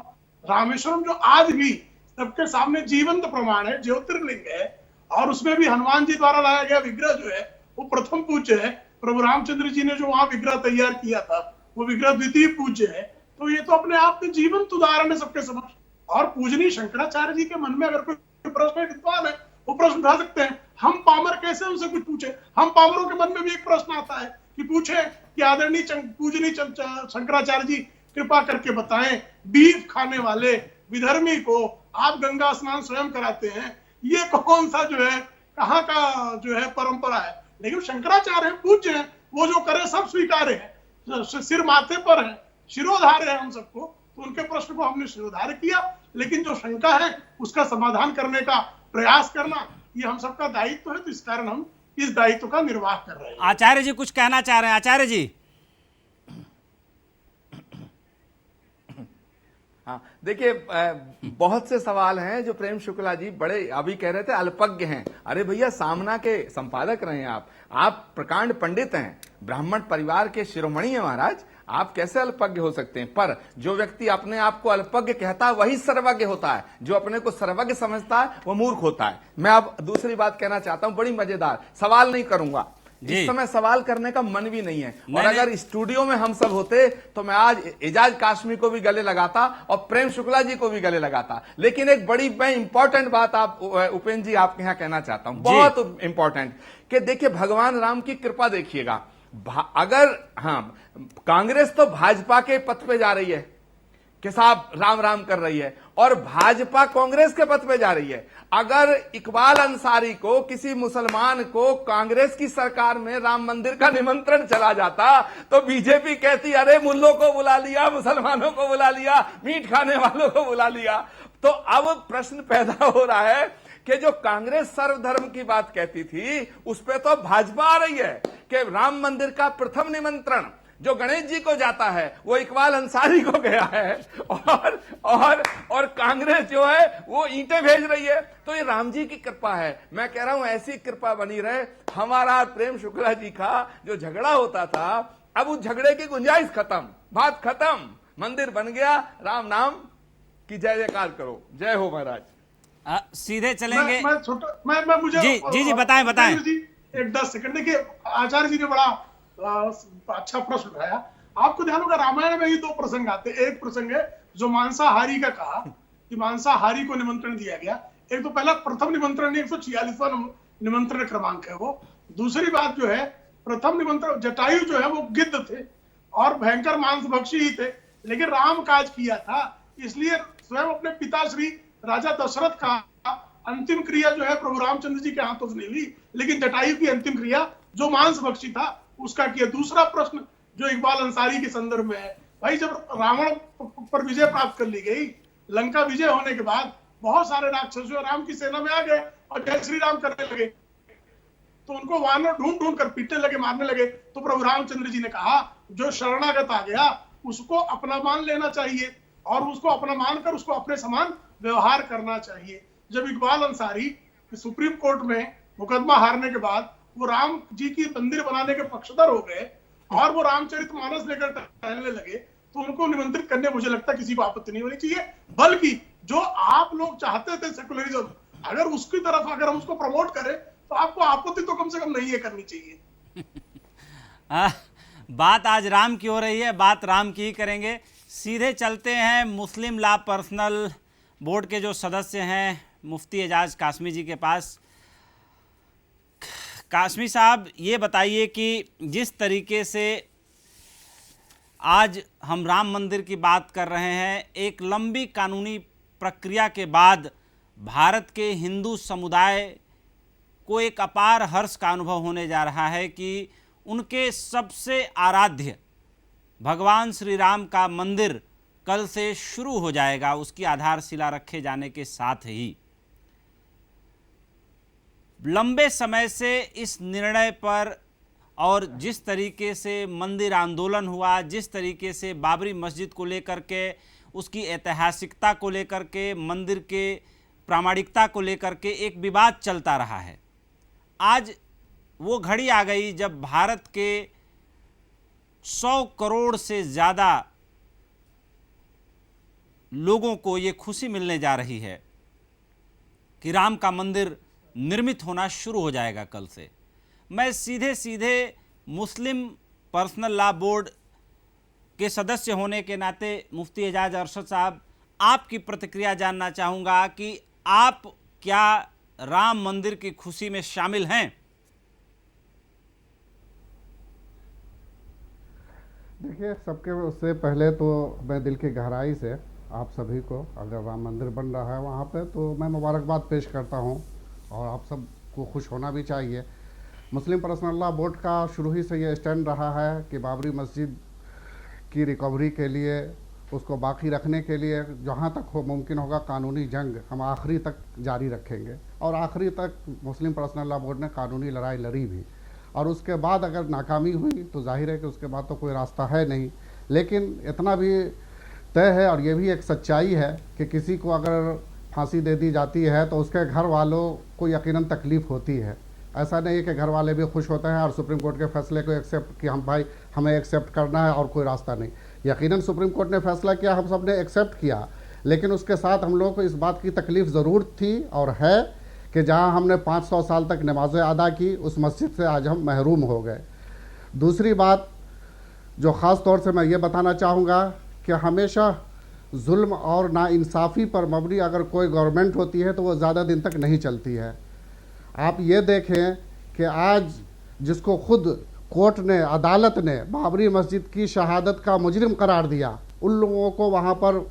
रामेश्वरम, जो आज भी सबके सामने जीवंत प्रमाण है, ज्योतिर्लिंग है, और उसमें भी हनुमान जी द्वारा लाया गया विग्रह जो है वो प्रथम पूज्य है। प्रभु रामचंद्र जी ने जो वहां विग्रह तैयार किया था वो विग्रह द्वितीय पूज्य है। तो ये तो अपने आप में जीवंत उदाहरण है सबके समक्ष। और पूजनीय शंकराचार्य जी के मन में अगर कोई प्रश्न विद्वान है, वो प्रश्न उठा सकते हैं। हम पामर कैसे उनसे कुछ पूछे? हम पामरों के मन में भी एक प्रश्न आता है कि पूछे कि आदरणीय पूजनीय शंकराचार्य जी कृपा करके बताएं, बीफ खाने वाले विधर्मी को आप गंगा स्नान स्वयं कराते हैं, ये कौन सा जो है, कहाँ का जो है परंपरा है? लेकिन शंकराचार्य पूज्य हैं, वो जो करे सब स्वीकार्य है, सिर माथे पर है, शिरोधार्य है हम सबको। तो उनके प्रश्न को हमने शिरोधार्य किया, लेकिन जो शंका है उसका समाधान करने का प्रयास करना ये हम सबका दायित्व है। तो इस कारण हम इस दायित्व का निर्वाह कर रहे हैं। आचार्य जी कुछ कहना चाह रहे हैं? आचार्य जी। हाँ, देखिए बहुत से सवाल हैं जो प्रेम शुक्ला जी बड़े अभी कह रहे थे अल्पज्ञ हैं। अरे भैया, सामना के संपादक रहे हैं आप प्रकांड पंडित हैं, ब्राह्मण परिवार के शिरोमणि हैं महाराज, आप कैसे अल्पज्ञ हो सकते हैं? पर जो व्यक्ति अपने आप को अल्पज्ञ कहता है वही सर्वज्ञ होता है, जो अपने को सर्वज्ञ समझता है वो मूर्ख होता है। मैं अब दूसरी बात कहना चाहता हूं, बड़ी मजेदार, सवाल नहीं करूंगा इस समय, सवाल करने का मन भी नहीं है। और अगर स्टूडियो में हम सब होते तो मैं आज एजाज काशमी को भी गले लगाता और प्रेम शुक्ला जी को भी गले लगाता। लेकिन एक बड़ी मैं इंपॉर्टेंट बात आप उपेंद्र जी आपके यहाँ कहना चाहता हूं, बहुत इंपॉर्टेंट, कि देखिए भगवान राम की कृपा देखिएगा। अगर कांग्रेस तो भाजपा के पथ पे जा रही है कि साहब राम राम कर रही है, और भाजपा कांग्रेस के पथ पे जा रही है। अगर इकबाल अंसारी को, किसी मुसलमान को कांग्रेस की सरकार में राम मंदिर का निमंत्रण चला जाता तो बीजेपी कहती अरे मुल्लों को बुला लिया, मुसलमानों को बुला लिया, मीट खाने वालों को बुला लिया। तो अब प्रश्न पैदा हो रहा है कि जो कांग्रेस सर्वधर्म की बात कहती थी उस पे तो भाजपा आ रही है कि राम मंदिर का प्रथम निमंत्रण जो गणेश जी को जाता है वो इकबाल अंसारी को गया है, और कांग्रेस जो है वो ईंटें भेज रही है। तो ये राम जी की कृपा है। मैं कह रहा हूं ऐसी कृपा बनी रहे। हमारा प्रेम शुक्ला जी का जो झगड़ा होता था, अब उस झगड़े की गुंजाइश खत्म, बात खत्म, मंदिर बन गया, राम नाम की जय जयकार करो। जय हो महाराज। सीधे चलेंगे। मैं मुझे जी बताएं। एक 10 सेकंड, देखिए आचार्य जी ने बड़ा अच्छा प्रश्न उठाया। आपको ध्यान होगा रामायण में ही 2 प्रसंग आते। एक प्रसंग है जो मांसाहारी का कहा कि मांसाहारी को निमंत्रण दिया गया। एक तो पहला प्रथम निमंत्रण 146वां निमंत्रण क्रमांक है वो। दूसरी बात जो है, प्रथम निमंत्रण जटायु जो है वो गिद्ध थे और भयंकर मांस भक्षी ही थे, लेकिन राम काज किया था, इसलिए स्वयं अपने पिता श्री राजा दशरथ का अंतिम क्रिया जो है प्रभु रामचंद्र जी के हाथों से नहीं हुई, लेकिन जटायु की अंतिम क्रिया जो मांस भक्षी था उसका किया। दूसरा प्रश्न जो इकबाल अंसारी के संदर्भ में है, भाई जब रावण पर विजय प्राप्त कर ली गई, लंका विजय होने के बाद बहुत सारे राक्षस जो राम की सेना में आ गए और जय श्री राम करने लगे, तो उनको वानर ढूंढ कर पीटने लगे, मारने लगे। तो प्रभु रामचंद्र जी ने कहा जो शरणागत आ गया उसको अपना मान लेना चाहिए और उसको अपना मानकर उसको अपने समान व्यवहार करना चाहिए। जब इकबाल अंसारी सुप्रीम कोर्ट में मुकदमा हारने के बाद वो राम जी की मंदिर बनाने के पक्षधर हो गए और वो रामचरितमानस लेकर टहलने लगे, तो उनको निमंत्रित करने मुझे लगता किसी को आपत्ति नहीं होनी चाहिए। बल्कि जो आप लोग चाहते थे सेकुलरिज्म, अगर उसकी तरफ अगर हम उसको प्रमोट करें तो आपको आपत्ति तो कम से कम नहीं है करनी चाहिए। बात आज राम की हो रही है, बात राम की ही करेंगे। सीधे चलते हैं मुस्लिम लॉ पर्सनल बोर्ड के जो सदस्य हैं मुफ्ती एजाज काशमी जी के पास। काशमी साहब, ये बताइए कि जिस तरीके से आज हम राम मंदिर की बात कर रहे हैं, एक लंबी कानूनी प्रक्रिया के बाद भारत के हिंदू समुदाय को एक अपार हर्ष का अनुभव होने जा रहा है कि उनके सबसे आराध्य भगवान श्री राम का मंदिर कल से शुरू हो जाएगा, उसकी आधारशिला रखे जाने के साथ ही लंबे समय से इस निर्णय पर और जिस तरीके से मंदिर आंदोलन हुआ, जिस तरीके से बाबरी मस्जिद को लेकर के, उसकी ऐतिहासिकता को लेकर के, मंदिर के प्रामाणिकता को लेकर के एक विवाद चलता रहा है, आज वो घड़ी आ गई जब भारत के 100 करोड़ से ज़्यादा लोगों को ये खुशी मिलने जा रही है कि राम का मंदिर निर्मित होना शुरू हो जाएगा कल से। मैं सीधे मुस्लिम पर्सनल लॉ बोर्ड के सदस्य होने के नाते मुफ्ती एजाज अरशद साहब, आपकी प्रतिक्रिया जानना चाहूँगा कि आप क्या राम मंदिर की खुशी में शामिल हैं? देखिए, सबके उससे पहले तो मैं दिल की गहराई से आप सभी को, अगर राम मंदिर बन रहा है वहाँ पे, तो मैं मुबारकबाद पेश करता हूँ और आप सबको खुश होना भी चाहिए। मुस्लिम पर्सनल लॉ बोर्ड का शुरू ही से ये स्टैंड रहा है कि बाबरी मस्जिद की रिकवरी के लिए, उसको बाकी रखने के लिए जहाँ तक हो मुमकिन होगा कानूनी जंग हम आखिरी तक जारी रखेंगे। और आखिरी तक मुस्लिम पर्सनल लॉ बोर्ड ने कानूनी लड़ाई लड़ी भी, और उसके बाद अगर नाकामी हुई तो जाहिर है कि उसके बाद तो कोई रास्ता है नहीं। लेकिन इतना भी तय है और ये भी एक सच्चाई है कि किसी को अगर फांसी दे दी जाती है तो उसके घर वालों को यकीनन तकलीफ होती है। ऐसा नहीं है कि घर वाले भी खुश होते हैं और सुप्रीम कोर्ट के फैसले को एक्सेप्ट कि हम भाई हमें एक्सेप्ट करना है और कोई रास्ता नहीं। यकीनन सुप्रीम कोर्ट ने फैसला किया, हम सब ने एक्सेप्ट किया, लेकिन उसके साथ हम लोगों को इस बात की तकलीफ ज़रूर थी और है कि जहां हमने 500 साल तक नमाज़ें अदा की, उस मस्जिद से आज हम महरूम हो गए। दूसरी बात जो ख़ास तौर से मैं ये बताना चाहूँगा कि हमेशा जुल्म और नाइंसाफ़ी पर मबनी अगर कोई गवर्नमेंट होती है तो वो ज़्यादा दिन तक नहीं चलती है। आप ये देखें कि आज जिसको खुद कोर्ट ने, अदालत ने बाबरी मस्जिद की शहादत का मुजरिम करार दिया, उन लोगों को वहाँ पर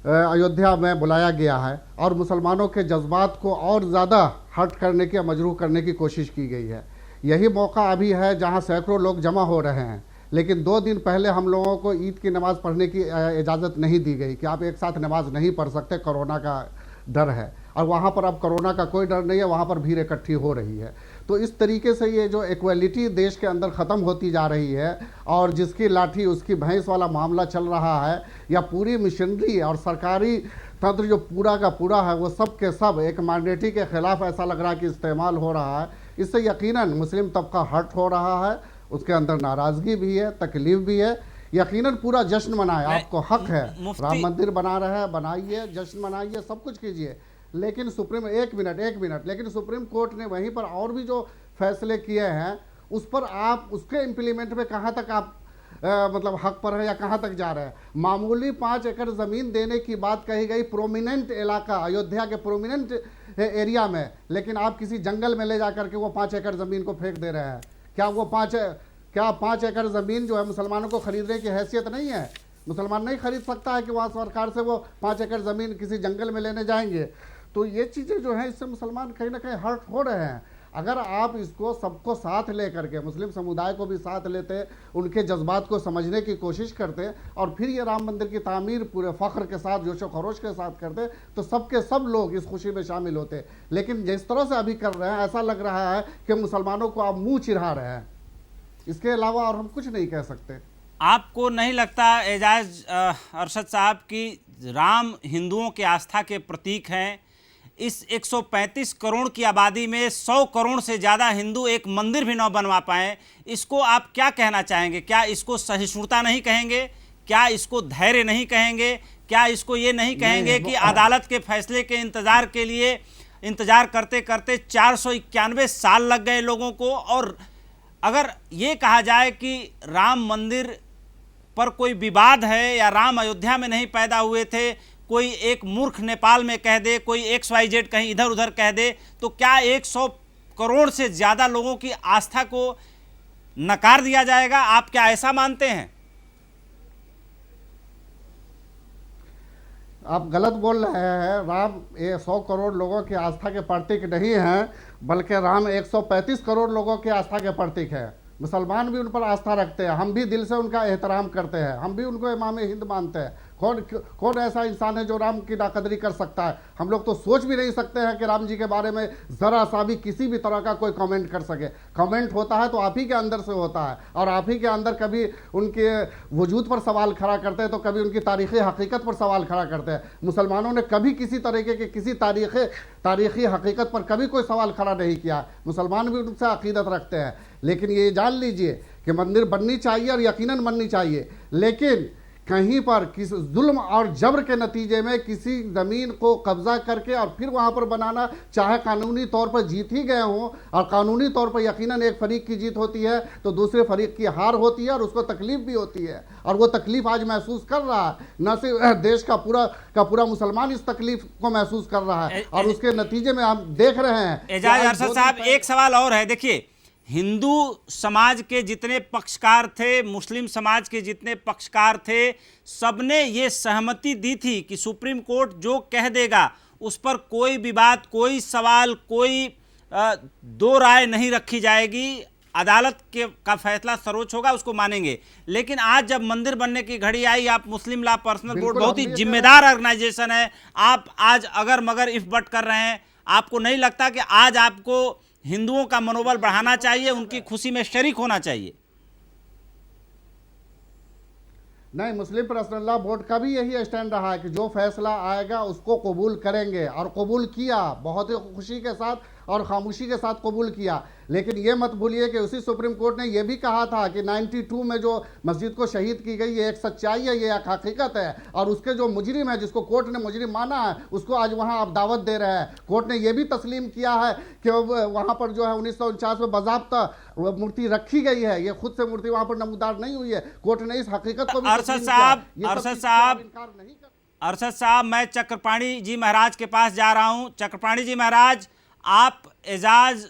अयोध्या में बुलाया गया है और मुसलमानों के जज्बात को और ज़्यादा हर्ट करने की, मजरूह करने की कोशिश की गई है। यही मौका अभी है जहाँ सैकड़ों लोग जमा हो रहे हैं, लेकिन 2 दिन पहले हम लोगों को ईद की नमाज़ पढ़ने की इजाज़त नहीं दी गई कि आप एक साथ नमाज नहीं पढ़ सकते, कोरोना का डर है। और वहाँ पर अब कोरोना का कोई डर नहीं है, वहाँ पर भीड़ इकट्ठी हो रही है। तो इस तरीके से ये जो इक्वलिटी देश के अंदर ख़त्म होती जा रही है और जिसकी लाठी उसकी भैंस वाला मामला चल रहा है, या पूरी मिशनरी और सरकारी तंत्र जो पूरा का पूरा है वो सब के सब एक मैंडेटी के ख़िलाफ़ ऐसा लग रहा है कि इस्तेमाल हो रहा है। इससे यकीनन मुस्लिम तबका हर्ट हो रहा है, उसके अंदर नाराज़गी भी है, तकलीफ भी है। यकीनन पूरा जश्न मनाए, आपको हक है, राम मंदिर बना रहे हैं, बनाइए, जश्न मनाइए, सब कुछ कीजिए, लेकिन एक मिनट लेकिन सुप्रीम कोर्ट ने वहीं पर और भी जो फैसले किए हैं उस पर आप उसके इम्प्लीमेंट में कहाँ तक आप मतलब हक पर है या कहाँ तक जा रहे हैं। मामूली 5 एकड़ ज़मीन देने की बात कही गई प्रोमिनेंट इलाका, अयोध्या के प्रोमिनेंट एरिया में, लेकिन आप किसी जंगल में ले जा करके वो 5 एकड़ ज़मीन को फेंक दे रहे हैं। क्या 5 एकड़ ज़मीन जो है मुसलमानों को खरीदने की हैसियत नहीं है? मुसलमान नहीं खरीद सकता है कि वहाँ सरकार से वो 5 एकड़ ज़मीन किसी जंगल में लेने जाएंगे। तो ये चीज़ें जो हैं इससे मुसलमान कहीं ना कहीं हर्ट हो रहे हैं। अगर आप इसको सबको साथ ले करके, मुस्लिम समुदाय को भी साथ लेते, उनके जज्बात को समझने की कोशिश करते और फिर ये राम मंदिर की तामीर पूरे फ़ख्र के साथ, जोशो खरोश के साथ करते, तो सबके सब लोग इस खुशी में शामिल होते। लेकिन जिस तरह से अभी कर रहे हैं, ऐसा लग रहा है कि मुसलमानों को आप मुँह चिढ़ा रहे हैं, इसके अलावा और हम कुछ नहीं कह सकते। आपको नहीं लगता एजाज अरशद साहब कि राम हिंदुओं के आस्था के प्रतीक हैं? इस 135 करोड़ की आबादी में 100 करोड़ से ज़्यादा हिंदू एक मंदिर भी न बनवा पाएँ, इसको आप क्या कहना चाहेंगे? क्या इसको सहिष्णुता नहीं कहेंगे? क्या इसको धैर्य नहीं कहेंगे? क्या इसको ये नहीं कहेंगे कि अदालत के फैसले के इंतज़ार के लिए इंतज़ार करते करते 491 साल लग गए लोगों को? और अगर ये कहा जाए कि राम मंदिर पर कोई विवाद है या राम अयोध्या में नहीं पैदा हुए थे, कोई एक मूर्ख नेपाल में कह दे, कोई XYZ कहीं इधर उधर कह दे, तो क्या 100 करोड़ से ज़्यादा लोगों की आस्था को नकार दिया जाएगा? आप क्या ऐसा मानते हैं? आप गलत बोल रहे हैं। राम 100 करोड़ लोगों की आस्था के प्रतीक नहीं हैं, बल्कि राम 135 करोड़ लोगों की आस्था के प्रतीक है। मुसलमान भी उन पर आस्था रखते हैं, हम भी दिल से उनका एहतराम करते हैं, हम भी उनको इमाम हिंद मानते हैं। कौन ऐसा इंसान है जो राम की नाकदरी कर सकता है? हम लोग तो सोच भी नहीं सकते हैं कि राम जी के बारे में ज़रा सा भी किसी भी तरह का कोई कमेंट कर सके। कमेंट होता है तो आप ही के अंदर से होता है, और आप ही के अंदर कभी उनके वजूद पर सवाल खड़ा करते हैं तो कभी उनकी तारीख़ी हकीकत पर सवाल खड़ा करते हैं। मुसलमानों ने कभी किसी तरीके के किसी तारीख़ी हकीकत पर कभी कोई सवाल खड़ा नहीं किया। मुसलमान भी उनसे अकीदत रखते हैं, लेकिन ये जान लीजिए कि मंदिर बननी चाहिए और यकीनन बननी चाहिए, लेकिन कहीं पर किस जुल्म और जबर के नतीजे में किसी ज़मीन को कब्जा करके और फिर वहाँ पर बनाना, चाहे कानूनी तौर पर जीत ही गए हों, और कानूनी तौर पर यकीनन एक फरीक की जीत होती है तो दूसरे फरीक की हार होती है और उसको तकलीफ भी होती है, और वो तकलीफ आज महसूस कर रहा है। न सिर्फ देश का पूरा मुसलमान इस तकलीफ को महसूस कर रहा है, और उसके नतीजे में हम देख रहे हैं। एजाज अरशद साहब, एक सवाल और है। देखिए, हिंदू समाज के जितने पक्षकार थे, मुस्लिम समाज के जितने पक्षकार थे, सबने ये सहमति दी थी कि सुप्रीम कोर्ट जो कह देगा उस पर कोई विवाद, कोई सवाल, कोई दो राय नहीं रखी जाएगी। अदालत का फैसला सर्वोच्च होगा, उसको मानेंगे। लेकिन आज जब मंदिर बनने की घड़ी आई, आप मुस्लिम लॉ पर्सनल बोर्ड बहुत ही जिम्मेदार ऑर्गेनाइजेशन है, आप आज अगर मगर इफ बट कर रहे हैं, आपको नहीं लगता कि आज आपको हिंदुओं का मनोबल बढ़ाना चाहिए, उनकी खुशी में शरीक होना चाहिए? नहीं, मुस्लिम पर्सनल लॉ बोर्ड का भी यही स्टैंड रहा है कि जो फैसला आएगा उसको कबूल करेंगे, और कबूल किया बहुत ही खुशी के साथ और खामोशी के साथ कबूल किया। लेकिन ये मत भूलिए कि उसी सुप्रीम कोर्ट ने यह भी कहा था कि 92 में जो मस्जिद को शहीद की गई ये एक सच्चाई है, ये एक हकीकत है, और उसके जो मुजरिम है, जिसको कोर्ट ने मुजरिम माना है, उसको आज वहाँ आप दावत दे रहे हैं। कोर्ट ने यह भी तस्लीम किया है कि वहाँ पर जो है 1949 में बाज़ाब्ता मूर्ति रखी गई है, ये खुद से मूर्ति वहाँ पर नमूदार नहीं हुई है। कोर्ट ने इस हकीकत को भी अरशद साहब, मैं चक्रपाणी जी महाराज के पास जा रहा हूं। चक्रपाणी जी महाराज, आप एजाज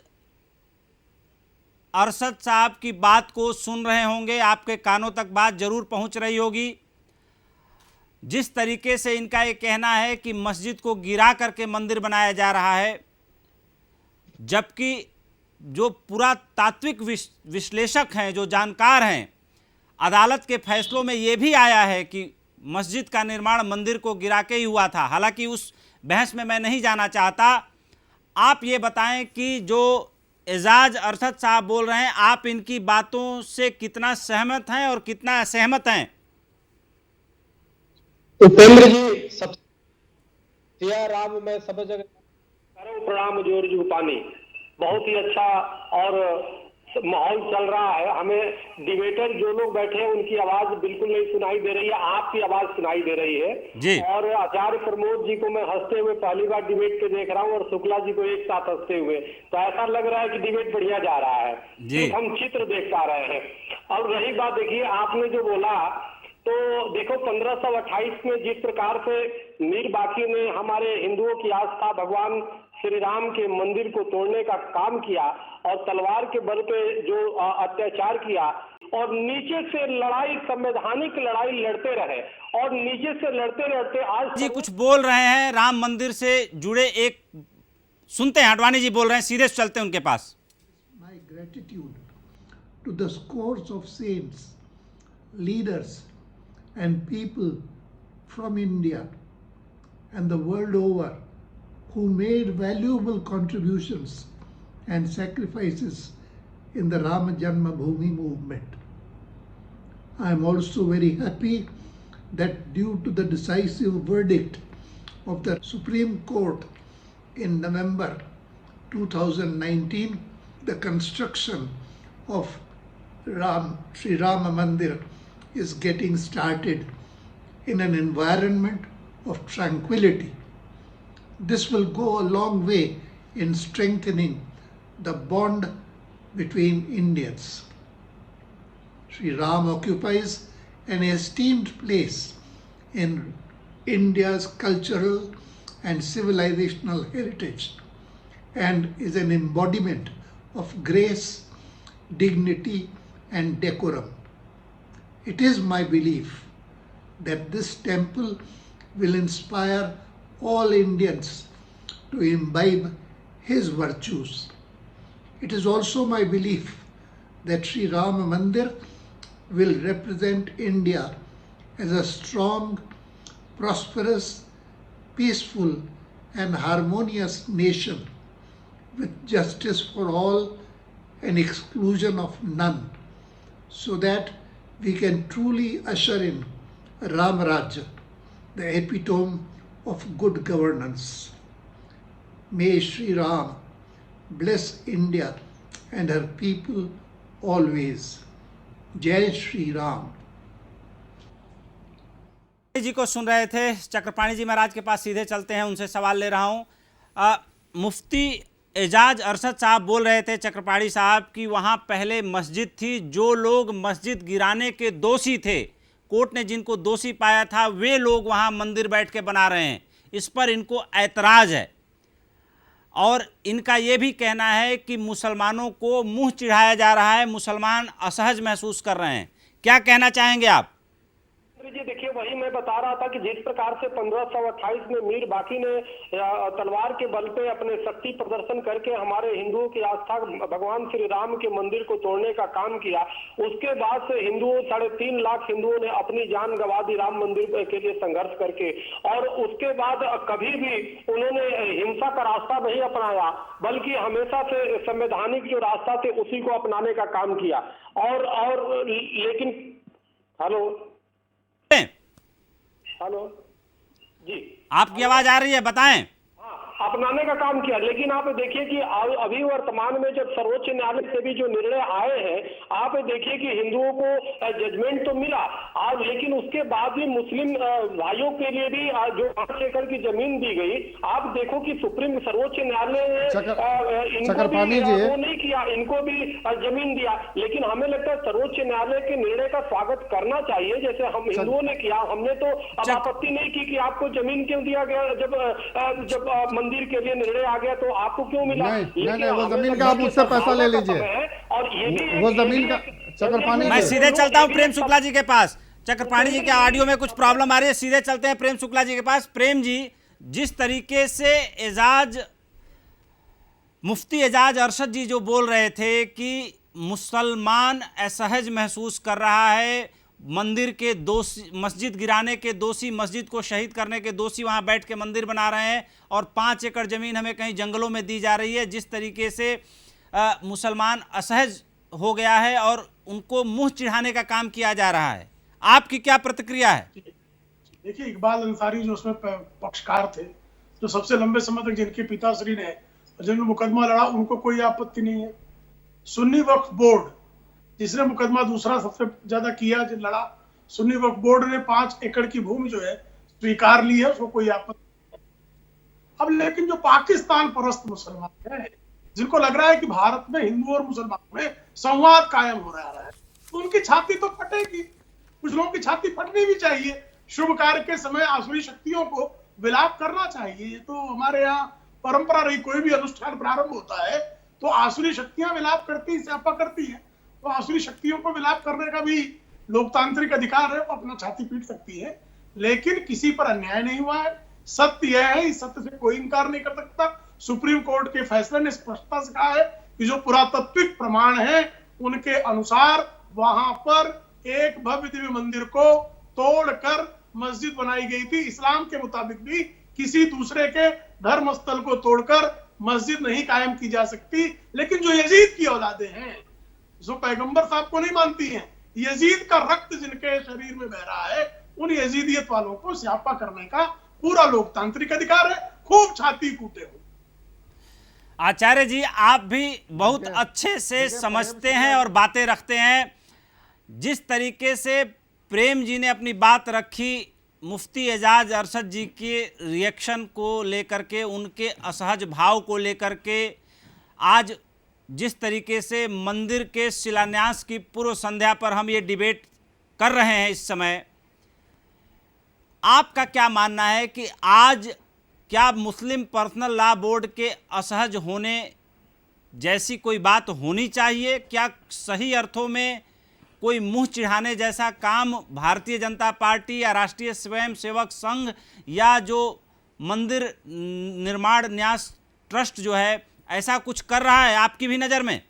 अरशद साहब की बात को सुन रहे होंगे, आपके कानों तक बात जरूर पहुंच रही होगी। जिस तरीके से इनका ये कहना है कि मस्जिद को गिरा करके मंदिर बनाया जा रहा है, जबकि जो पुरातात्विक विश्लेषक हैं, जो जानकार हैं, अदालत के फैसलों में ये भी आया है कि मस्जिद का निर्माण मंदिर को गिरा के ही हुआ था। हालांकि उस बहस में मैं नहीं जाना चाहता। आप ये बताएं कि जो एजाज अरशद साहब बोल रहे हैं, आप इनकी बातों से कितना सहमत हैं और कितना असहमत हैं? उपेंद्र जी, सब सिया राम में सब जगह करो प्रणाम जोर जुटानी। बहुत ही अच्छा और माहौल चल रहा है। हमें डिबेटर जो लोग बैठे हैं उनकी आवाज बिल्कुल नहीं सुनाई दे रही है, आपकी आवाज सुनाई दे रही है जी। और आचार्य प्रमोद जी को मैं हंसते हुए पहली बार डिबेट पे देख रहा हूँ और शुक्ला जी को एक साथ हंसते हुए, तो ऐसा लग रहा है कि डिबेट बढ़िया जा रहा है। सिर्फ हम चित्र देख पा रहे हैं। और रही बात, देखिए आपने जो बोला, तो देखो 1528 में जिस प्रकार से मीर बाकी ने हमारे हिंदुओं की आस्था भगवान श्री राम के मंदिर को तोड़ने का काम किया और तलवार के बल पे जो अत्याचार किया और नीचे से लड़ाई, संवैधानिक लड़ाई लड़ते रहे और नीचे से लड़ते लड़ते आज जी कुछ बोल रहे हैं राम मंदिर से जुड़े, एक सुनते हैं। अडवाणी जी बोल रहे हैं, सीधे चलते हैं उनके पास। My gratitude to the scores of saints, leaders and people from India and the world over who made valuable contributions and sacrifices in the Rama Janmabhoomi movement. I am also very happy that due to the decisive verdict of the Supreme Court in November 2019, the construction of Sri Rama Mandir is getting started in an environment of tranquility. This will go a long way in strengthening the bond between Indians. Sri Ram occupies an esteemed place in India's cultural and civilizational heritage and is an embodiment of grace, dignity and decorum. It is my belief that this temple will inspire all Indians to imbibe his virtues. It is also my belief that Sri Rama Mandir will represent India as a strong, prosperous, peaceful and harmonious nation with justice for all and exclusion of none, so that we can truly usher in Ram Rajya, the epitome of good governance. May Sri Ram bless India and her people always. Jai Shri Ram. जी को सुन रहे थे। चक्रपाणी जी महाराज के पास सीधे चलते हैं, उनसे सवाल ले रहा हूँ। मुफ्ती एजाज अरशद साहब बोल रहे थे, चक्रपाणी साहब, कि वहाँ पहले मस्जिद थी, जो लोग मस्जिद गिराने के दोषी थे, कोर्ट ने जिनको दोषी पाया था, वे लोग वहाँ मंदिर बैठ के बना रहे हैं। इस पर इनको ऐतराज़ है और इनका ये भी कहना है कि मुसलमानों को मुंह चिढ़ाया जा रहा है, मुसलमान असहज महसूस कर रहे हैं। क्या कहना चाहेंगे आप? जी देखिए, वही मैं बता रहा था कि जिस प्रकार से 1528 में मीर बाकी ने तलवार के बल पे अपने शक्ति प्रदर्शन करके हमारे हिंदुओं की आस्था भगवान श्री राम के मंदिर को तोड़ने का काम किया, उसके बाद से हिंदुओं 3.5 लाख हिंदुओं ने अपनी जान गंवा दी राम मंदिर के लिए संघर्ष करके, और उसके बाद कभी भी उन्होंने हिंसा का रास्ता नहीं अपनाया, बल्कि हमेशा से संवैधानिक जो रास्ता थे उसी को अपनाने का काम किया। और लेकिन हेलो हेलो जी, आपकी आवाज आ रही है, बताएं। अपनाने का काम किया, लेकिन आप देखिए कि अभी वर्तमान में जब सर्वोच्च न्यायालय से भी जो निर्णय आए हैं, आप देखिए कि हिंदुओं को जजमेंट तो मिला आज, लेकिन उसके बाद भी मुस्लिम भाइयों के लिए भी जो 5 एकड़ की जमीन दी गई, आप देखो कि सुप्रीम सर्वोच्च न्यायालय ने इनको भी वो नहीं किया, इनको भी जमीन दिया। लेकिन हमें लगता है सर्वोच्च न्यायालय के निर्णय का स्वागत करना चाहिए, जैसे हम हिंदुओं ने किया। हमने तो आपत्ति नहीं की कि आपको जमीन क्यों दिया गया, जब मंदिर के लिए निर्णय आ गया तो आपको क्यों मिला? नहीं, वो जमीन का आप मुझसे पैसा ले लीजिए, और ये भी वो जमीन का चक्रपाणी। मैं सीधे चलता हूं प्रेम शुक्ला जी के पास। चक्रपाणी जी के ऑडियो में कुछ प्रॉब्लम आ रही है, सीधे चलते हैं प्रेम शुक्ला जी के पास। प्रेम जी, जिस तरीके से मुफ्ती एजाज अरशद जी जो बोल रहे थे कि मुसलमान असहज महसूस कर रहा है, मंदिर के दोषी, मस्जिद गिराने के दोषी, मस्जिद को शहीद करने के दोषी वहां बैठ के मंदिर बना रहे हैं, और 5 एकड़ जमीन हमें कहीं जंगलों में दी जा रही है। जिस तरीके से मुसलमान असहज हो गया है और उनको मुंह चिढ़ाने का काम किया जा रहा है, आपकी क्या प्रतिक्रिया है? देखिए, इकबाल अंसारी जो उसमें पक्षकार थे, जो सबसे लंबे समय तक जिनके पिताश्री ने जिन्होंने मुकदमा लड़ा, उनको कोई आपत्ति नहीं है। सुन्नी वक्फ बोर्ड जिसने मुकदमा दूसरा सबसे ज्यादा किया, जो लड़ा, सुन्नी वक्फ बोर्ड ने 5 एकड़ की भूमि जो है स्वीकार ली है, उसको कोई आपत्ति नहीं। अब लेकिन जो पाकिस्तान परस्त मुसलमान हैं, जिनको लग रहा है कि भारत में हिंदू और मुसलमानों में संवाद कायम हो रहा है, तो उनकी छाती तो फटेगी। कुछ लोगों की छाती फटनी भी चाहिए। शुभ कार्य के समय आसुरी शक्तियों को विलाप करना चाहिए। ये तो हमारे यहाँ परंपरा रही, कोई भी अनुष्ठान प्रारंभ होता है तो आसुरी शक्तियां विलाप करती, स्यापा करती है। तो आसुरी शक्तियों को विलाप करने का भी लोकतांत्रिक अधिकार है, वो अपना छाती पीट सकती है, लेकिन किसी पर अन्याय नहीं हुआ है। सत्य यह है, इस सत्य से कोई इंकार नहीं कर सकता। सुप्रीम कोर्ट के फैसले ने स्पष्टता से कहा है कि जो पुरातात्विक प्रमाण है उनके अनुसार वहां पर एक भव्य दिव्य मंदिर को तोड़कर मस्जिद बनाई गई थी। इस्लाम के मुताबिक भी किसी दूसरे के धर्म स्थल को तोड़कर मस्जिद नहीं कायम की जा सकती। लेकिन जो यजीद की औलादें हैं, जो पैगंबर साहब को नहीं मानती हैं, यजीद का रक्त जिनके शरीर में बह रहा है, उन यजीदियत वालों को स्यापा करने का पूरा लोकतांत्रिक अधिकार है। खूब छाती कूटे हो। आचार्य जी, आप भी बहुत अच्छे से समझते हैं और बातें रखते हैं। जिस तरीके से प्रेम जी ने अपनी बात रखी, मुफ्ती एजाज अरशद जी के रिएक्शन को लेकर के, उनके असहज भाव को लेकर के, आज जिस तरीके से मंदिर के शिलान्यास की पूर्व संध्या पर हम ये डिबेट कर रहे हैं इस समय, आपका क्या मानना है कि आज क्या मुस्लिम पर्सनल लॉ बोर्ड के असहज होने जैसी कोई बात होनी चाहिए? क्या सही अर्थों में कोई मुंह चिढ़ाने जैसा काम भारतीय जनता पार्टी या राष्ट्रीय स्वयंसेवक संघ या जो मंदिर निर्माण न्यास ट्रस्ट जो है, ऐसा कुछ कर रहा है आपकी भी नज़र में?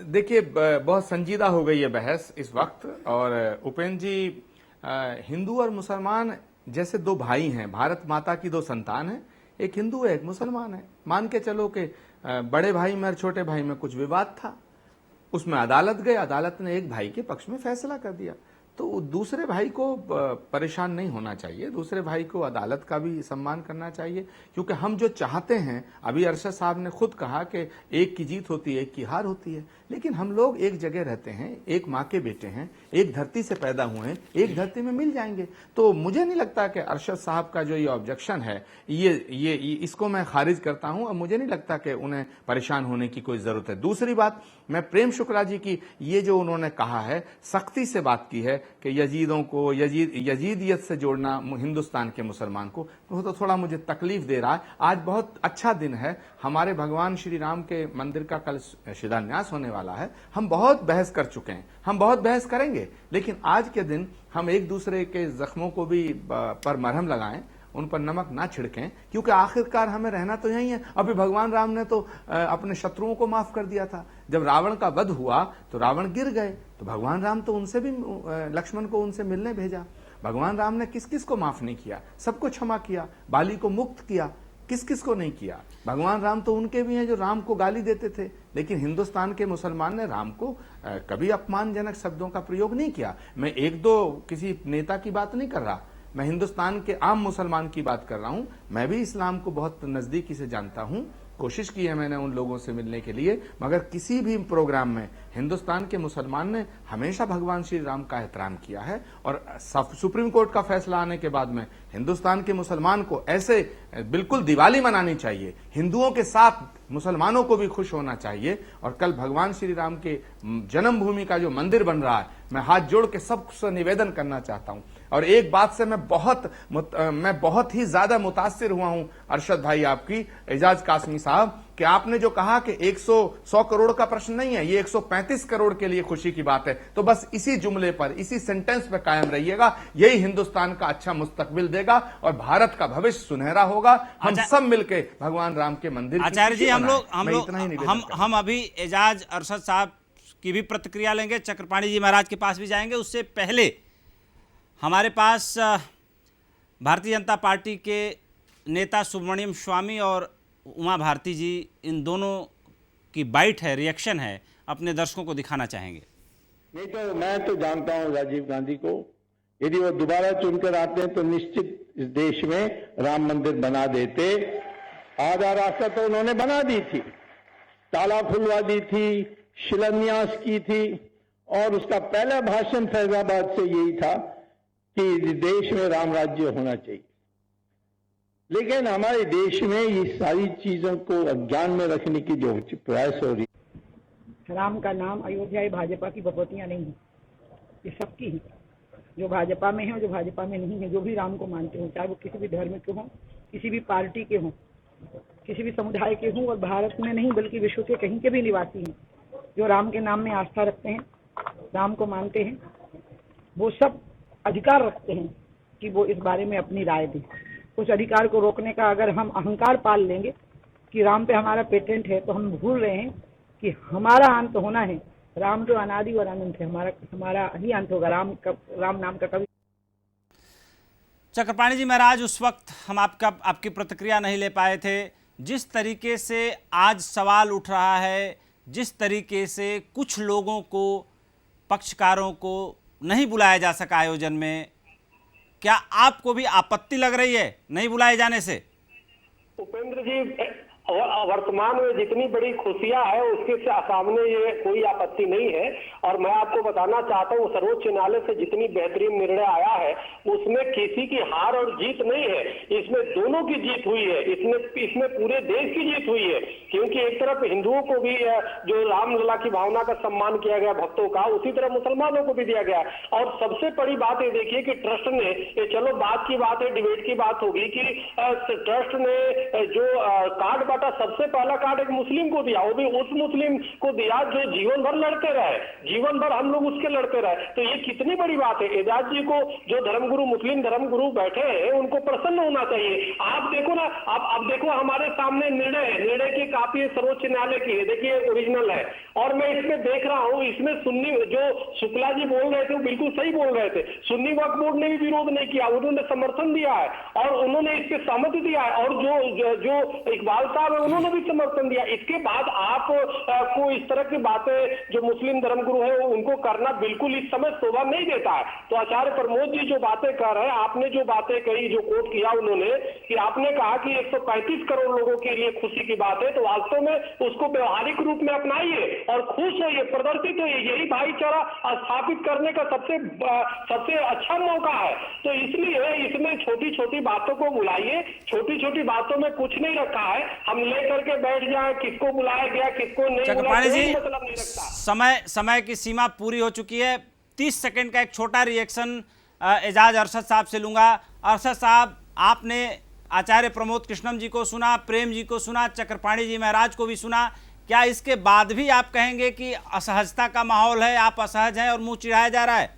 देखिए, बहुत संजीदा हो गई है बहस इस वक्त। और उपेंद्र जी, हिंदू और मुसलमान जैसे 2 भाई हैं, भारत माता की 2 संतान हैं, एक हिंदू है एक मुसलमान है। मान के चलो कि बड़े भाई में और छोटे भाई में कुछ विवाद था, उसमें अदालत गए, अदालत ने एक भाई के पक्ष में फैसला कर दिया, तो दूसरे भाई को परेशान नहीं होना चाहिए, दूसरे भाई को अदालत का भी सम्मान करना चाहिए। क्योंकि हम जो चाहते हैं, अभी अरशद साहब ने खुद कहा कि एक की जीत होती है, एक की हार होती है, लेकिन हम लोग एक जगह रहते हैं, एक माँ के बेटे हैं, एक धरती से पैदा हुए हैं, एक धरती में मिल जाएंगे। तो मुझे नहीं लगता कि अरशद साहब का जो ये ऑब्जेक्शन है, ये इसको मैं खारिज करता हूं, और मुझे नहीं लगता कि उन्हें परेशान होने की कोई जरूरत है। दूसरी बात, मैं प्रेम शुक्ला जी की ये जो उन्होंने कहा है, सख्ती से बात की है कि यजीदों को यजीदियत से जोड़ना हिंदुस्तान के मुसलमान को, तो थोड़ा मुझे तकलीफ दे रहा है। आज बहुत अच्छा दिन है, हमारे भगवान श्री राम के मंदिर का कल शिलान्यास होने वाला है। हम बहुत बहस कर चुके हैं, हम बहुत बहस करेंगे, लेकिन आज के दिन हम एक दूसरे के जख्मों को भी पर मरहम लगाएं, उन पर नमक ना छिड़कें, क्योंकि आखिरकार हमें रहना तो यही है। अभी भगवान राम ने तो अपने शत्रुओं को माफ कर दिया था। जब रावण का वध हुआ तो रावण गिर गए, तो भगवान राम तो उनसे भी, लक्ष्मण को उनसे मिलने भेजा। भगवान राम ने किस किस को माफ नहीं किया, सबको क्षमा किया, बाली को मुक्त किया। किस किस को नहीं किया? भगवान राम तो उनके भी हैं जो राम को गाली देते थे, लेकिन हिंदुस्तान के मुसलमान ने राम को कभी अपमानजनक शब्दों का प्रयोग नहीं किया। मैं एक दो किसी नेता की बात नहीं कर रहा, मैं हिंदुस्तान के आम मुसलमान की बात कर रहा हूं। मैं भी इस्लाम को बहुत नजदीकी से जानता हूं, कोशिश की है मैंने उन लोगों से मिलने के लिए, मगर किसी भी प्रोग्राम में हिंदुस्तान के मुसलमान ने हमेशा भगवान श्री राम का एहतराम किया है। और सुप्रीम कोर्ट का फैसला आने के बाद में हिंदुस्तान के मुसलमान को ऐसे बिल्कुल दिवाली मनानी चाहिए, हिंदुओं के साथ मुसलमानों को भी खुश होना चाहिए। और कल भगवान श्री राम के जन्मभूमि का जो मंदिर बन रहा है, मैं हाथ जोड़ के सबसे निवेदन करना चाहता हूं। और एक बात से मैं बहुत ही ज्यादा मुतासिर हुआ हूं अरशद भाई, आपकी, एजाज कासमी साहब, कि आपने जो कहा कि 100 करोड़ का प्रश्न नहीं है, ये 135 करोड़ के लिए खुशी की बात है। तो बस इसी जुमले पर, इसी सेंटेंस पर कायम रहिएगा, यही हिंदुस्तान का अच्छा मुस्तकबिल देगा और भारत का भविष्य सुनहरा होगा। हम सब मिलके भगवान राम के मंदिर आचार्य जी, हम अभी एजाज अरशद साहब की भी प्रतिक्रिया लेंगे, चक्रपाणी जी महाराज के पास भी जाएंगे। उससे पहले हमारे पास भारतीय जनता पार्टी के नेता सुब्रमण्यम स्वामी और उमा भारती जी, इन दोनों की बाइट है, रिएक्शन है, अपने दर्शकों को दिखाना चाहेंगे। नहीं तो मैं तो जानता हूं राजीव गांधी को, यदि वो दोबारा चुनकर आते हैं तो निश्चित इस देश में राम मंदिर बना देते। आधा रास्ता तो उन्होंने बना दी थी, ताला खुलवा दी थी, शिलान्यास की थी, और उसका पहला भाषण फैजाबाद से यही था कि देश में राम राज्य होना चाहिए। लेकिन हमारे देश में ये सारी चीजों को अज्ञान में रखने की जो प्रयास हो रही, राम का नाम अयोध्या भाजपा की बपौतियां नहीं है, ये सबकी है, जो भाजपा में है और जो भाजपा में नहीं है, जो भी राम को मानते हो, चाहे वो किसी भी धर्म के हों, किसी भी पार्टी के हों, किसी भी समुदाय के हों, और भारत में नहीं बल्कि विश्व के कहीं के भी निवासी हैं, जो राम के नाम में आस्था रखते हैं, राम को मानते हैं, वो सब अधिकार रखते हैं कि वो इस बारे में अपनी राय दें। उस अधिकार को रोकने का अगर हम अहंकार पाल लेंगे कि राम पे हमारा पेटेंट है, तो हम भूल रहे हैं कि हमारा अंत होना है। राम जो अनादि और अनंत है, हमारा ही अंत होगा। राम नाम का कभी। चक्रपाणी जी महाराज, उस वक्त हम आपकी प्रतिक्रिया नहीं ले पाए थे। जिस तरीके से आज सवाल उठ रहा है, जिस तरीके से कुछ लोगों को, पक्षकारों को नहीं बुलाया जा सका आयोजन में, क्या आपको भी आपत्ति लग रही है नहीं बुलाए जाने से? उपेंद्र जी, वर्तमान में जितनी बड़ी खुशियां है उसके सामने ये कोई आपत्ति नहीं है। और मैं आपको बताना चाहता हूँ, सर्वोच्च न्यायालय से जितनी बेहतरीन निर्णय आया है उसमें किसी की हार और जीत नहीं है, इसमें दोनों की जीत हुई है, इसमें पूरे देश की जीत हुई है। क्योंकि एक तरफ हिंदुओं को भी जो रामलला की भावना का सम्मान किया गया भक्तों का, उसी तरह मुसलमानों को भी दिया गया। और सबसे बड़ी बात ये देखिए कि ट्रस्ट ने, ये चलो बात की बात है, डिबेट की बात होगी कि ट्रस्ट ने जो कार्ड बांटा, सबसे पहला कार्ड एक मुस्लिम को दिया, वो भी उस मुस्लिम को दिया जो जीवन भर लड़ते रहे, जीवन भर हम लोग उसके लड़ते रहे। तो ये कितनी बड़ी बात है। एजाज जी को जो धर्मगुरु, मुस्लिम धर्मगुरु बैठे हैं, उनको प्रसन्न होना चाहिए। आप देखो ना, अब देखो हमारे सामने निर्णय की कापी सर्वोच्च न्यायालय की है, देखिए ओरिजिनल है। और मैं इसमें देख रहा हूँ, इसमें सुन्नी, जो शुक्ला जी बोल रहे थे वो बिल्कुल सही बोल रहे थे, सुन्नी वक्फ बोर्ड ने भी विरोध नहीं किया, उन्होंने समर्थन दिया है और उन्होंने इसके सहमति दिया है। और जो इकबाल साहब है उन्होंने भी समर्थन दिया। इसके बाद आप को इस तरह की बातें जो मुस्लिम धर्मगुरु है उनको करना बिल्कुल इस समय शोभा नहीं देता है। तो आचार्य प्रमोद जी जो बातें कर रहे हैं, आपने जो बातें कही, जो कोट किया उन्होंने, कि आपने कहा कि 135 करोड़ लोगों के लिए खुशी की बात है, तो वास्तव में उसको व्यवहारिक रूप में अपनाइए और खुश होइए, प्रदर्शित होइए। यही भाईचारा स्थापित करने का सबसे अच्छा मौका है। तो इसलिए इसमें छोटी छोटी बातों को बुलाइए, छोटी छोटी बातों में कुछ नहीं रखा है, हम लेकर के बैठ जाए किसको बुलाया गया किसको नहीं बुलाया, कोई मतलब नहीं रखता। समय की सीमा पूरी हो चुकी है। 30 सेकंड का एक छोटा रिएक्शन एजाज अरशद साहब से लूंगा। अरशद साहब, आपने आचार्य प्रमोद कृष्णम जी को सुना, प्रेम जी को सुना, चक्रपाणी जी महाराज को भी सुना, क्या इसके बाद भी आप कहेंगे कि असहजता का माहौल है, आप असहज हैं और मुंह चिढ़ाया जा रहा है?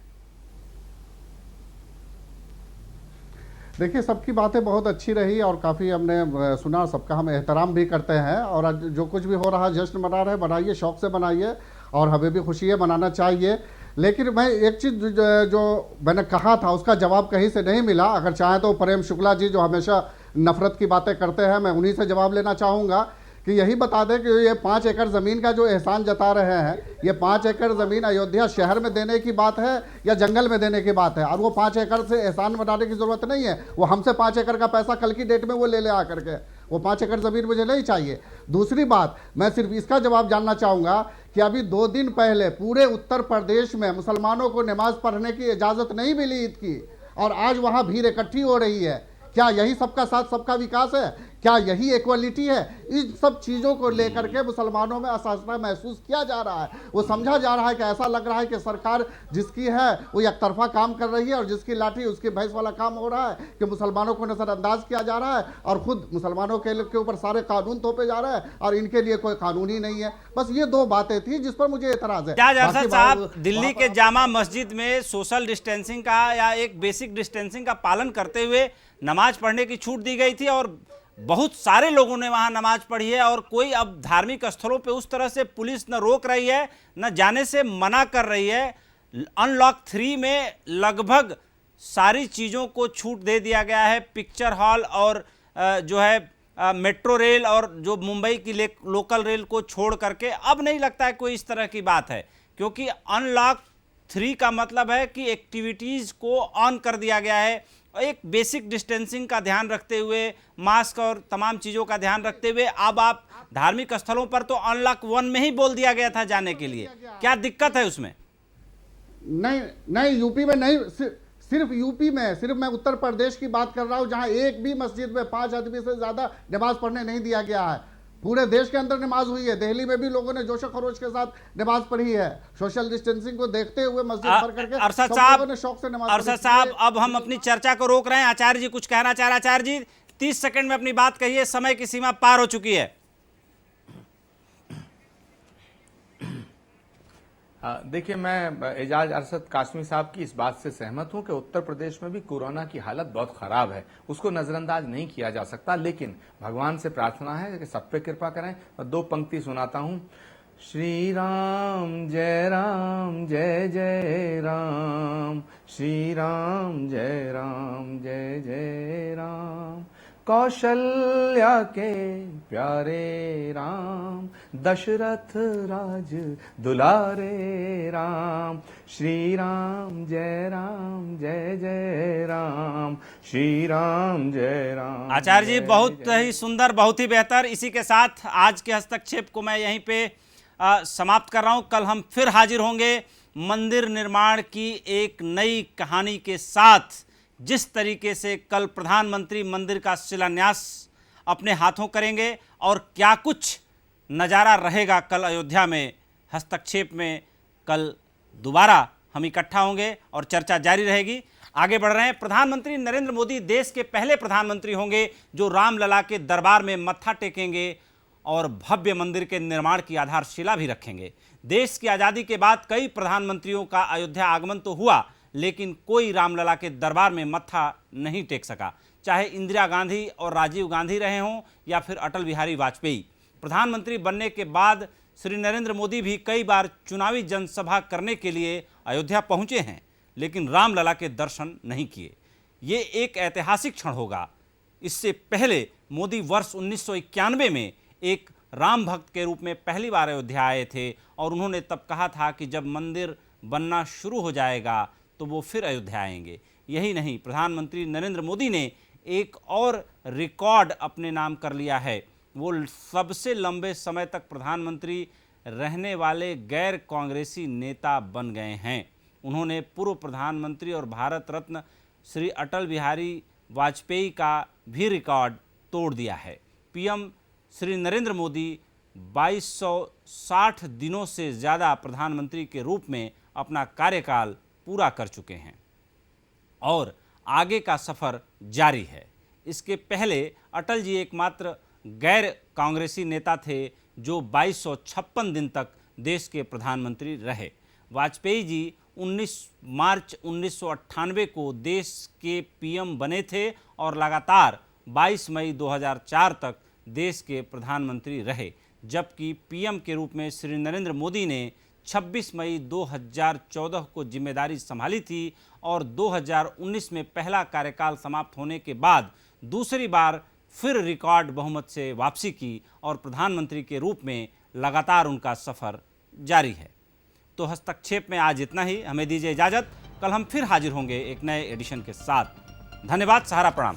देखिए, सबकी बातें बहुत अच्छी रही और काफ़ी हमने सुना, सबका हम एहतराम भी करते हैं। और जो कुछ भी हो रहा है, जश्न मना रहे हैं, बनाइए, शौक़ से बनाइए, और हमें भी खुशी है, मनाना चाहिए। लेकिन मैं एक चीज़ जो मैंने कहा था उसका जवाब कहीं से नहीं मिला। अगर चाहें तो प्रेम शुक्ला जी, जो हमेशा नफरत की बातें करते हैं, मैं उन्हीं से जवाब लेना चाहूँगा कि यही बता दें कि ये 5 एकड़ ज़मीन का जो एहसान जता रहे हैं, ये 5 एकड़ ज़मीन अयोध्या शहर में देने की बात है या जंगल में देने की बात है। और वो 5 एकड़ से एहसान बनाने की ज़रूरत नहीं है, वो हमसे 5 एकड़ का पैसा कल की डेट में वो ले आकर के, वो 5 एकड़ ज़मीन मुझे नहीं चाहिए। दूसरी बात, मैं सिर्फ इसका जवाब जानना चाहूँगा कि अभी 2 दिन पहले पूरे उत्तर प्रदेश में मुसलमानों को नमाज पढ़ने की इजाज़त नहीं मिली ईद की, और आज वहाँ भीड़ इकट्ठी हो रही है। क्या यही सबका साथ सबका विकास है? क्या यही इक्वलिटी है? इन सब चीज़ों को लेकर के मुसलमानों में असहजता महसूस किया जा रहा है। वो समझा जा रहा है कि ऐसा लग रहा है कि सरकार जिसकी है वो एक तरफा काम कर रही है, और जिसकी लाठी उसकी भैंस वाला काम हो रहा है कि मुसलमानों को नजरअंदाज किया जा रहा है और खुद मुसलमानों के ऊपर सारे कानून थोपे जा रहे हैं और इनके लिए कोई कानून ही नहीं है। बस ये 2 बातें थी जिस पर मुझे एतराज है। क्या अरशद साहब, दिल्ली के जामा मस्जिद में सोशल डिस्टेंसिंग का या एक बेसिक डिस्टेंसिंग का पालन करते हुए नमाज पढ़ने की छूट दी गई थी और बहुत सारे लोगों ने वहां नमाज पढ़ी है, और कोई अब धार्मिक स्थलों पे उस तरह से पुलिस न रोक रही है न जाने से मना कर रही है। अनलॉक 3 में लगभग सारी चीज़ों को छूट दे दिया गया है, पिक्चर हॉल और जो है मेट्रो रेल और जो मुंबई की लोकल रेल को छोड़ करके। अब नहीं लगता है कोई इस तरह की बात है, क्योंकि अनलॉक 3 का मतलब है कि एक्टिविटीज़ को ऑन कर दिया गया है। एक बेसिक डिस्टेंसिंग का ध्यान रखते हुए, मास्क और तमाम चीज़ों का ध्यान रखते हुए अब आप धार्मिक स्थलों पर तो अनलॉक 1 में ही बोल दिया गया था जाने के लिए। क्या दिक्कत है उसमें? नहीं, यूपी में नहीं, सिर्फ यूपी में, सिर्फ मैं उत्तर प्रदेश की बात कर रहा हूं जहां एक भी मस्जिद में 5 आदमी से ज्यादा नमाज पढ़ने नहीं दिया गया है। पूरे देश के अंदर नमाज हुई है, दिल्ली में भी लोगों ने जोशो खरोश के साथ नमाज पढ़ी है। सोशल डिस्टेंसिंग को देखते हुए मस्जिद भर करके अरशद शौक से नमाज। अरशद साहब, अब हम अपनी चर्चा को रोक रहे हैं। आचार्य जी कुछ कहना चाह रहे हैं। आचार्य जी 30 सेकंड में अपनी बात कहिए, समय की सीमा पार हो चुकी है। देखिए, मैं एजाज अरशद कासमी साहब की इस बात से सहमत हूं कि उत्तर प्रदेश में भी कोरोना की हालत बहुत खराब है, उसको नजरअंदाज नहीं किया जा सकता। लेकिन भगवान से प्रार्थना है कि सब पे कृपा करें। और 2 पंक्ति सुनाता हूं। श्री राम जय जय राम, श्री राम जय जय राम, कौशल्या के प्यारे राम, दशरथ राज दुलारे राम, श्री राम जय जय राम, श्री राम जय राम। आचार्य जी बहुत ही सुंदर, बहुत ही बेहतर। इसी के साथ आज के हस्तक्षेप को मैं यहीं पे समाप्त कर रहा हूं। कल हम फिर हाजिर होंगे मंदिर निर्माण की एक नई कहानी के साथ। जिस तरीके से कल प्रधानमंत्री मंदिर का शिलान्यास अपने हाथों करेंगे और क्या कुछ नज़ारा रहेगा कल अयोध्या में हस्तक्षेप में, कल दोबारा हम इकट्ठा होंगे और चर्चा जारी रहेगी। आगे बढ़ रहे हैं। प्रधानमंत्री नरेंद्र मोदी देश के पहले प्रधानमंत्री होंगे जो रामलला के दरबार में मत्था टेकेंगे और भव्य मंदिर के निर्माण की आधारशिला भी रखेंगे। देश की आज़ादी के बाद कई प्रधानमंत्रियों का अयोध्या आगमन तो हुआ, लेकिन कोई रामलला के दरबार में मत्था नहीं टेक सका, चाहे इंदिरा गांधी और राजीव गांधी रहे हों या फिर अटल बिहारी वाजपेयी। प्रधानमंत्री बनने के बाद श्री नरेंद्र मोदी भी कई बार चुनावी जनसभा करने के लिए अयोध्या पहुंचे हैं, लेकिन रामलला के दर्शन नहीं किए। ये एक ऐतिहासिक क्षण होगा। इससे पहले मोदी वर्ष 1991 में एक राम भक्त के रूप में पहली बार अयोध्या आए थे और उन्होंने तब कहा था कि जब मंदिर बनना शुरू हो जाएगा तो वो फिर अयोध्या आएंगे। यही नहीं, प्रधानमंत्री नरेंद्र मोदी ने एक और रिकॉर्ड अपने नाम कर लिया है। वो सबसे लंबे समय तक प्रधानमंत्री रहने वाले गैर कांग्रेसी नेता बन गए हैं। उन्होंने पूर्व प्रधानमंत्री और भारत रत्न श्री अटल बिहारी वाजपेयी का भी रिकॉर्ड तोड़ दिया है। पीएम श्री नरेंद्र मोदी 2260 दिनों से ज़्यादा प्रधानमंत्री के रूप में अपना कार्यकाल पूरा कर चुके हैं और आगे का सफ़र जारी है। इसके पहले अटल जी एकमात्र गैर कांग्रेसी नेता थे जो 2256 दिन तक देश के प्रधानमंत्री रहे। वाजपेयी जी 19 मार्च 1998 को देश के पीएम बने थे और लगातार 22 मई 2004 तक देश के प्रधानमंत्री रहे, जबकि पीएम के रूप में श्री नरेंद्र मोदी ने 26 मई 2014 को जिम्मेदारी संभाली थी और 2019 में पहला कार्यकाल समाप्त होने के बाद दूसरी बार फिर रिकॉर्ड बहुमत से वापसी की और प्रधानमंत्री के रूप में लगातार उनका सफर जारी है। तो हस्तक्षेप में आज इतना ही। हमें दीजिए इजाजत। कल हम फिर हाजिर होंगे एक नए एडिशन के साथ। धन्यवाद। सहारा प्रणाम।